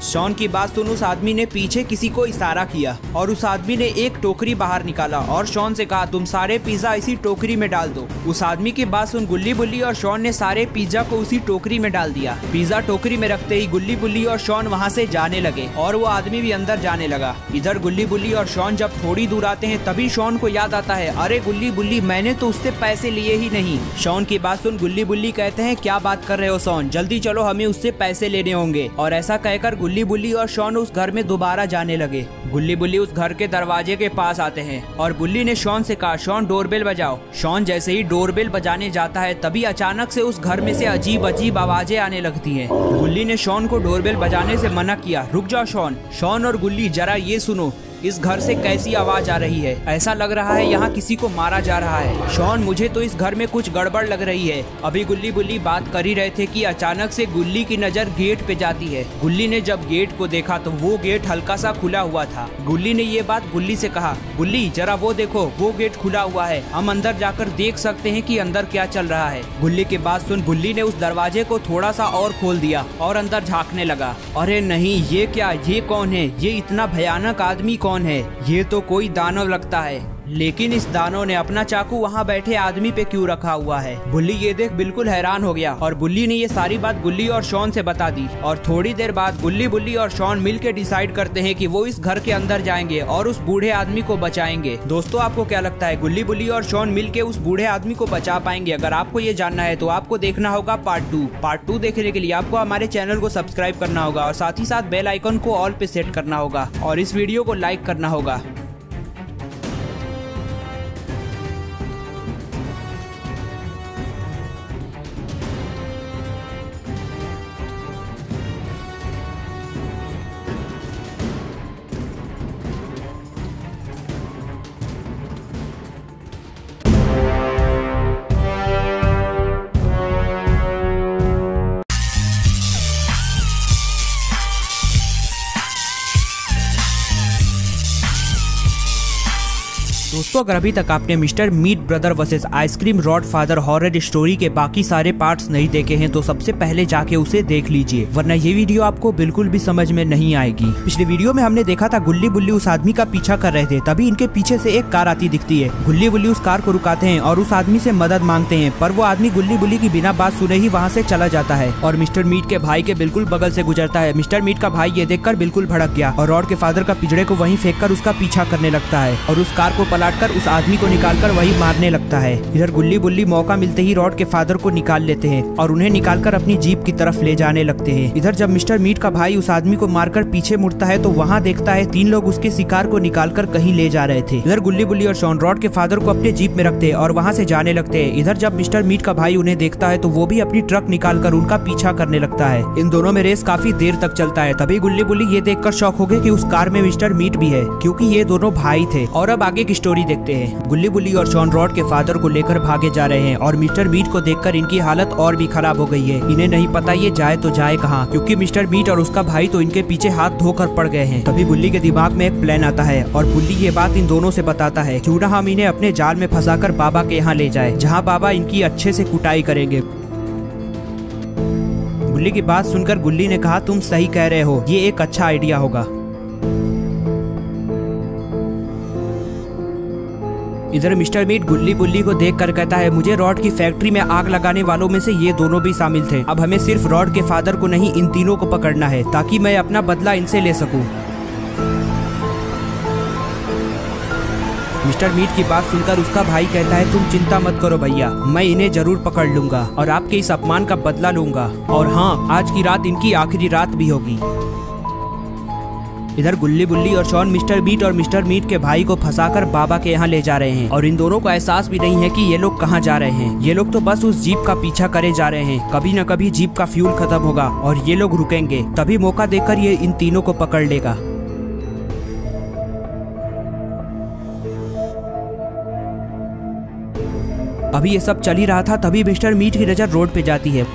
[SPEAKER 1] शॉन की बात सुन उस आदमी ने पीछे किसी को इशारा किया और उस आदमी ने एक टोकरी बाहर निकाला और शॉन से कहा, तुम सारे पिज्जा इसी टोकरी में डाल दो। उस आदमी की बात सुन गुल्ली बुल्ली और शॉन ने सारे पिज्जा को उसी टोकरी में डाल दिया। पिज्जा टोकरी में रखते ही गुल्ली बुल्ली और शॉन वहाँ से जाने लगे और वो आदमी भी अंदर जाने लगा। इधर गुल्ली बुल्ली और शॉन जब थोड़ी दूर आते हैं तभी शॉन को याद आता है, अरे गुल्ली बुल्ली मैंने तो उससे पैसे लिए ही नहीं। शॉन की बात सुन गुल्ली बुल्ली कहते हैं, क्या बात कर रहे हो शॉन, जल्दी चलो हमें उससे पैसे लेने होंगे। और ऐसा कहकर गुल्ली बुल्ली और शॉन उस घर में दोबारा जाने लगे। गुल्ली बुल्ली उस घर के दरवाजे के पास आते हैं और गुल्ली ने शॉन से कहा, शॉन डोरबेल बजाओ। शॉन जैसे ही डोरबेल बजाने जाता है तभी अचानक से उस घर में से अजीब अजीब आवाजें आने लगती हैं। गुल्ली ने शॉन को डोरबेल बजाने से मना किया। रुक जाओ शॉन। शॉन और गुल्ली जरा ये सुनो, इस घर से कैसी आवाज आ रही है? ऐसा लग रहा है यहाँ किसी को मारा जा रहा है। शॉन मुझे तो इस घर में कुछ गड़बड़ लग रही है। अभी गुल्ली बुल्ली बात कर ही रहे थे कि अचानक से गुल्ली की नजर गेट पे जाती है। गुल्ली ने जब गेट को देखा तो वो गेट हल्का सा खुला हुआ था। गुल्ली ने ये बात गुल्ली से कहा, गुल्ली जरा वो देखो, वो गेट खुला हुआ है, हम अंदर जाकर देख सकते हैं कि अंदर क्या चल रहा है। गुल्ली की बात सुन गुल्ली ने उस दरवाजे को थोड़ा सा और खोल दिया और अंदर झांकने लगा। अरे नहीं, ये क्या, ये कौन है? ये इतना भयानक आदमी कौन है? ये तो कोई दानव लगता है। लेकिन इस दानव ने अपना चाकू वहाँ बैठे आदमी पे क्यों रखा हुआ है। बुल्ली ये देख बिल्कुल हैरान हो गया और बुल्ली ने ये सारी बात गुल्ली और शॉन से बता दी। और थोड़ी देर बाद गुल्ली, बुल्ली और शॉन मिलके डिसाइड करते हैं कि वो इस घर के अंदर जाएंगे और उस बूढ़े आदमी को बचाएंगे। दोस्तों आपको क्या लगता है, गुल्ली, बुल्ली और शॉन मिलके उस बूढ़े आदमी को बचा पाएंगे? अगर आपको ये जानना है तो आपको देखना होगा पार्ट 2 देखने के लिए आपको हमारे चैनल को सब्सक्राइब करना होगा और साथ ही साथ बेल आइकन को ऑल पे सेट करना होगा और इस वीडियो को लाइक करना होगा। दोस्तों अगर अभी तक आपने mister meat brother versus ice cream rod father horror story के बाकी सारे पार्ट्स नहीं देखे हैं तो सबसे पहले जाके उसे देख लीजिए, वरना ये वीडियो आपको बिल्कुल भी समझ में नहीं आएगी। पिछले वीडियो में हमने देखा था गुल्ली, बुल्ली उस आदमी का पीछा कर रहे थे, तभी इनके पीछे से एक कार आती दिखती है। गुल्ली, बुल्ली उस कार को रुकाते हैं और उस आदमी से मदद मांगते हैं, पर वो आदमी गुल्ली, बुल्ली की बिना बात सुने ही वहाँ से चला जाता है और मिस्टर मीट के भाई के बिल्कुल बगल से गुजरता है। मिस्टर मीट का भाई ये देखकर बिल्कुल भड़क गया और रॉड के फादर का पिंजड़े को वहीं फेंक कर उसका पीछा करने लगता है और उस कार को पलटकर उस आदमी को निकालकर वही मारने लगता है। इधर गुल्ली, बुल्ली मौका मिलते ही रॉड के फादर को निकाल लेते हैं और उन्हें निकालकर अपनी जीप की तरफ ले जाने लगते हैं। इधर जब मिस्टर मीट का भाई उस आदमी को मारकर पीछे मुड़ता है तो वहाँ देखता है 3 लोग उसके शिकार को निकालकर कहीं ले जा रहे थे। इधर गुल्ली, बुल्ली और शॉन रॉड के फादर को अपने जीप में रखते हैं और वहाँ से जाने लगते हैं। इधर जब मिस्टर मीट का भाई उन्हें देखता है तो वो भी अपनी ट्रक निकालकर उनका पीछा करने लगता है। इन दोनों में रेस काफी देर तक चलता है। तभी गुल्ली, बुल्ली ये देखकर शॉक हो गए कि उस कार में मिस्टर मीट भी है, क्योंकि ये दोनों भाई थे। और अब आगे की स्टोरी देखते हैं। गुल्ली, बुल्ली और शॉन रॉड के फादर को लेकर भागे जा रहे हैं और मिस्टर मीट को देखकर इनकी हालत और भी खराब हो गई है। इन्हें नहीं पता ये जाए तो जाए कहाँ, क्योंकि मिस्टर मीट और उसका भाई तो इनके पीछे हाथ धोकर पड़ गए हैं। तभी बुल्ली के दिमाग में एक प्लान आता है और बुल्ली ये बात इन दोनों से बताता है, क्यों ना हम इन्हें अपने जाल में फंसाकर बाबा के यहाँ ले जाए, जहाँ बाबा इनकी अच्छे से कुटाई करेंगे। बुल्ली की बात सुनकर गुल्ली ने कहा, तुम सही कह रहे हो, ये एक अच्छा आइडिया होगा। इधर मिस्टर मीट गुल्ली, बुल्ली को देखकर कहता है, मुझे रॉड की फैक्ट्री में आग लगाने वालों में से ये दोनों भी शामिल थे। अब हमें सिर्फ रॉड के फादर को नहीं, इन तीनों को पकड़ना है ताकि मैं अपना बदला इनसे ले सकूं। मिस्टर मीट की बात सुनकर उसका भाई कहता है, तुम चिंता मत करो भैया, मैं इन्हें जरूर पकड़ लूंगा और आपके इस अपमान का बदला लूंगा। और हाँ, आज की रात इनकी आखिरी रात भी होगी। इधर गुल्ली, बुल्ली और शॉन मिस्टर मीट और मिस्टर मीट के भाई को फंसाकर बाबा के यहाँ ले जा रहे हैं और इन दोनों को एहसास भी नहीं है कि ये लोग कहाँ जा रहे हैं। ये लोग तो बस उस जीप का पीछा करे जा रहे हैं। कभी न कभी जीप का फ्यूल खत्म होगा और ये लोग रुकेंगे, तभी मौका देकर ये इन तीनों को पकड़ लेगा। अभी ये सब चल ही रहा था, तभी मिस्टर मीट की नजर रोड पे जाती है।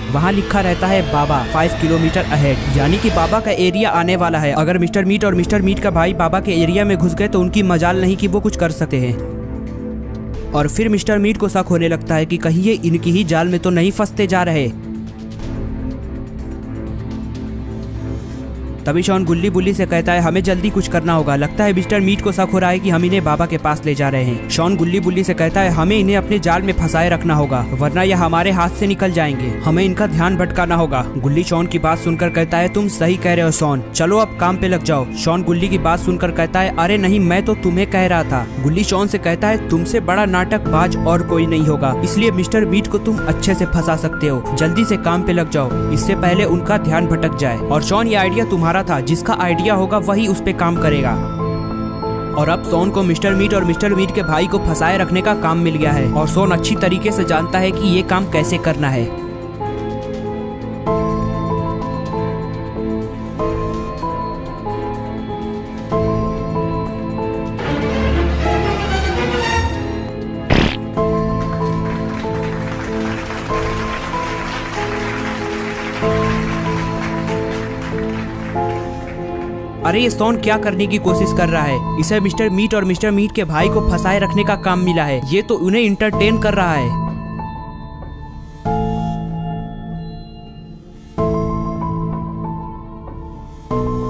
[SPEAKER 1] वहाँ लिखा रहता है बाबा 5 किलोमीटर अहेड, यानी कि बाबा का एरिया आने वाला है। अगर मिस्टर मीट और मिस्टर मीट का भाई बाबा के एरिया में घुस गए तो उनकी मजाल नहीं कि वो कुछ कर सकते हैं। और फिर मिस्टर मीट को शक होने लगता है कि कहीं ये इनकी ही जाल में तो नहीं फंसते जा रहे। तभी शॉन गुल्ली, बुल्ली से कहता है, हमें जल्दी कुछ करना होगा। लगता है मिस्टर मीट को शक हो रहा है कि हम इन्हें बाबा के पास ले जा रहे हैं। शॉन गुल्ली, बुल्ली से कहता है, हमें इन्हें अपने जाल में फंसाए रखना होगा, वरना यह हमारे हाथ से निकल जाएंगे। हमें इनका ध्यान भटकाना होगा। गुल्ली शॉन की बात सुनकर कहता है, तुम सही कह रहे हो शॉन, चलो अब काम पे लग जाओ। शॉन गुल्ली की बात सुनकर कहता है, अरे नहीं, मैं तो तुम्हें कह रहा था। गुल्ली शॉन से कहता है, तुमसे बड़ा नाटकबाज और कोई नहीं होगा, इसलिए मिस्टर मीट को तुम अच्छे से फंसा सकते हो। जल्दी से काम पे लग जाओ, इससे पहले उनका ध्यान भटक जाए। और शॉन, ये आइडिया तुम्हारा था, जिसका आइडिया होगा वही उस पे काम करेगा। और अब शॉन को मिस्टर मीट और मिस्टर मीट के भाई को फंसाए रखने का काम मिल गया है और शॉन अच्छी तरीके से जानता है कि ये काम कैसे करना है। अरे ये शॉन क्या करने की कोशिश कर रहा है? इसे मिस्टर मीट और मिस्टर मीट के भाई को फंसाए रखने का काम मिला है। ये तो उन्हें इंटरटेन कर रहा है।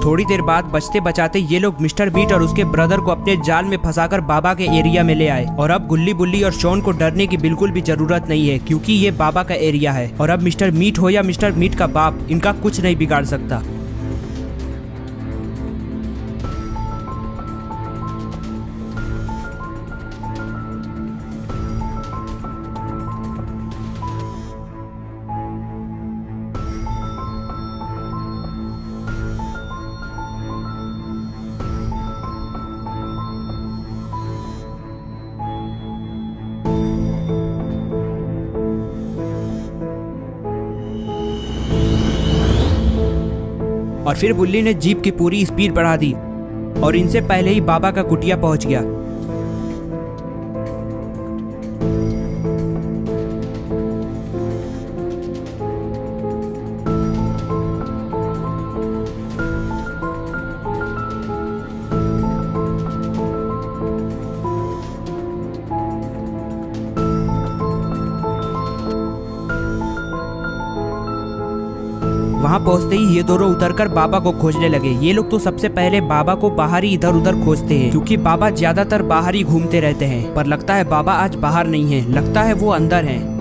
[SPEAKER 1] थोड़ी देर बाद बचते बचाते ये लोग मिस्टर मीट और उसके ब्रदर को अपने जाल में फंसाकर बाबा के एरिया में ले आए। और अब गुल्ली बुल्ली और शॉन को डरने की बिल्कुल भी जरूरत नहीं है, क्योंकि ये बाबा का एरिया है और अब मिस्टर मीट हो या मिस्टर मीट का बाप, इनका कुछ नहीं बिगाड़ सकता। और फिर बुल्ली ने जीप की पूरी स्पीड बढ़ा दी और इनसे पहले ही बाबा का कुटिया पहुंच गया। वहां पहुंचते ही ये दोनों उतरकर बाबा को खोजने लगे। ये लोग तो सबसे पहले बाबा को बाहर ही इधर उधर खोजते हैं, क्योंकि बाबा ज्यादातर बाहर ही घूमते रहते हैं। पर लगता है बाबा आज बाहर नहीं है, लगता है वो अंदर है।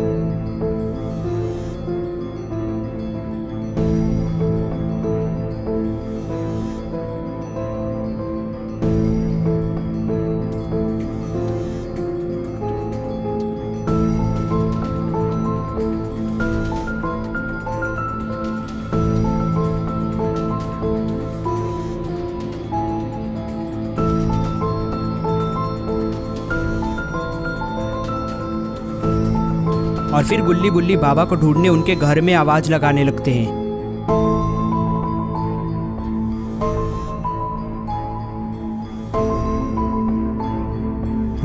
[SPEAKER 1] और फिर गुल्ली बुल्ली बाबा को ढूंढने उनके घर में आवाज लगाने लगते हैं।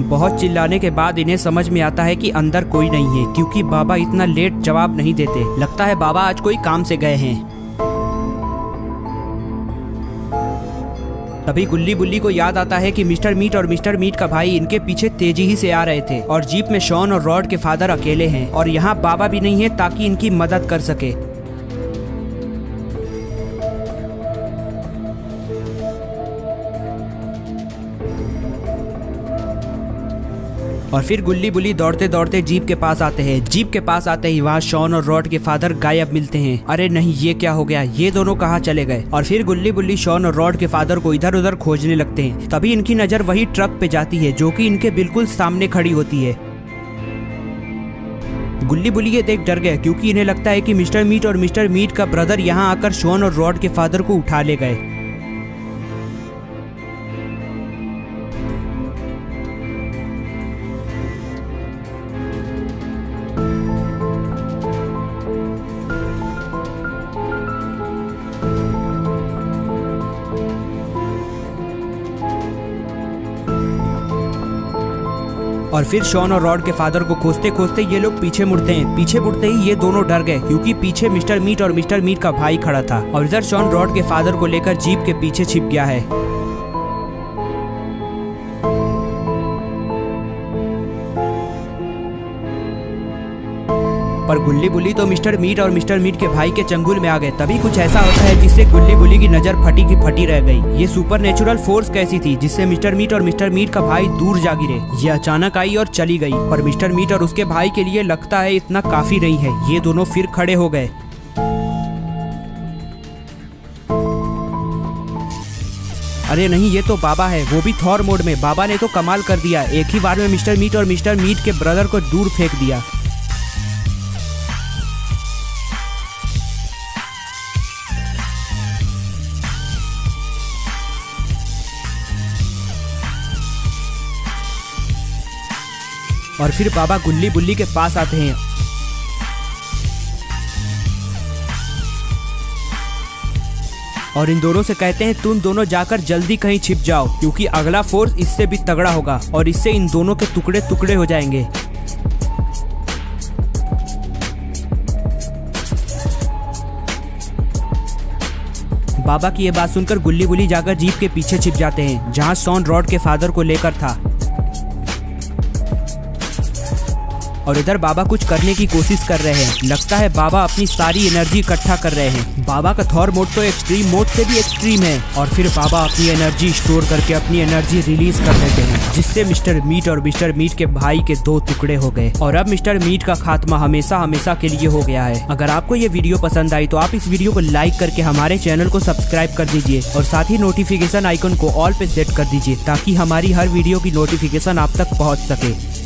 [SPEAKER 1] बहुत चिल्लाने के बाद इन्हें समझ में आता है कि अंदर कोई नहीं है, क्योंकि बाबा इतना लेट जवाब नहीं देते। लगता है बाबा आज कोई काम से गए हैं। तभी गुल्ली बुल्ली को याद आता है कि मिस्टर मीट और मिस्टर मीट का भाई इनके पीछे तेजी ही से आ रहे थे और जीप में शॉन और रॉड के फादर अकेले हैं और यहाँ बाबा भी नहीं है ताकि इनकी मदद कर सके। और फिर गुल्ली बुल्ली दौड़ते दौड़ते जीप के पास आते हैं। जीप के पास आते ही वहाँ शॉन और रॉड के फादर गायब मिलते हैं। अरे नहीं, ये क्या हो गया, ये दोनों कहाँ चले गए। और फिर गुल्ली बुल्ली शॉन और रॉड के फादर को इधर उधर खोजने लगते हैं। तभी इनकी नजर वही ट्रक पे जाती है जो कि इनके बिल्कुल सामने खड़ी होती है। गुल्ली बुल्ली ये देख डर गए, क्योंकि इन्हें लगता है कि मिस्टर मीट और मिस्टर मीट का ब्रदर यहाँ आकर शॉन और रॉड के फादर को उठा ले गए। और फिर शॉन और रॉड के फादर को खोजते खोजते ये लोग पीछे मुड़ते हैं। पीछे मुड़ते ही ये दोनों डर गए, क्योंकि पीछे मिस्टर मीट और मिस्टर मीट का भाई खड़ा था और इधर शॉन रॉड के फादर को लेकर जीप के पीछे छिप गया है। पर गुल्ली बुल्ली तो मिस्टर मीट और मिस्टर मीट के भाई के चंगुल में आ गए। तभी कुछ ऐसा होता है जिससे गुल्ली बुल्ली की नजर फटी की फटी रह गई। ये सुपरनेचुरल फोर्स कैसी थी जिससे मिस्टर मीट और मिस्टर मीट का भाई दूर जा गिरे। ये अचानक आई और चली गई। पर मिस्टर मीट और उसके भाई के लिए लगता है इतना काफी नहीं है। ये दोनों फिर खड़े हो गए। अरे नहीं, ये तो बाबा है, वो भी थॉर मोड में। बाबा ने तो कमाल कर दिया, एक ही बार में मिस्टर मीट और मिस्टर मीट के ब्रदर को दूर फेंक दिया। और फिर बाबा गुल्ली बुल्ली के पास आते हैं और इन दोनों से कहते हैं तुम दोनों जाकर जल्दी कहीं छिप जाओ, क्योंकि अगला फोर्स इससे भी तगड़ा होगा और इससे इन दोनों के टुकड़े टुकड़े हो जाएंगे। बाबा की ये बात सुनकर गुल्ली बुल्ली जाकर जीप के पीछे छिप जाते हैं, जहां शॉन रॉड के फादर को लेकर था। और इधर बाबा कुछ करने की कोशिश कर रहे हैं। लगता है बाबा अपनी सारी एनर्जी इकट्ठा कर रहे हैं। बाबा का थॉर मोड तो एक्सट्रीम मोड से भी एक्सट्रीम है। और फिर बाबा अपनी एनर्जी स्टोर करके अपनी एनर्जी रिलीज कर देते हैं, जिससे मिस्टर मीट और मिस्टर मीट के भाई के 2 टुकड़े हो गए और अब मिस्टर मीट का खात्मा हमेशा हमेशा के लिए हो गया है। अगर आपको ये वीडियो पसंद आई तो आप इस वीडियो को लाइक करके हमारे चैनल को सब्सक्राइब कर दीजिए और साथ ही नोटिफिकेशन आइकन को ऑल पे सेट कर दीजिए ताकि हमारी हर वीडियो की नोटिफिकेशन आप तक पहुंच सके।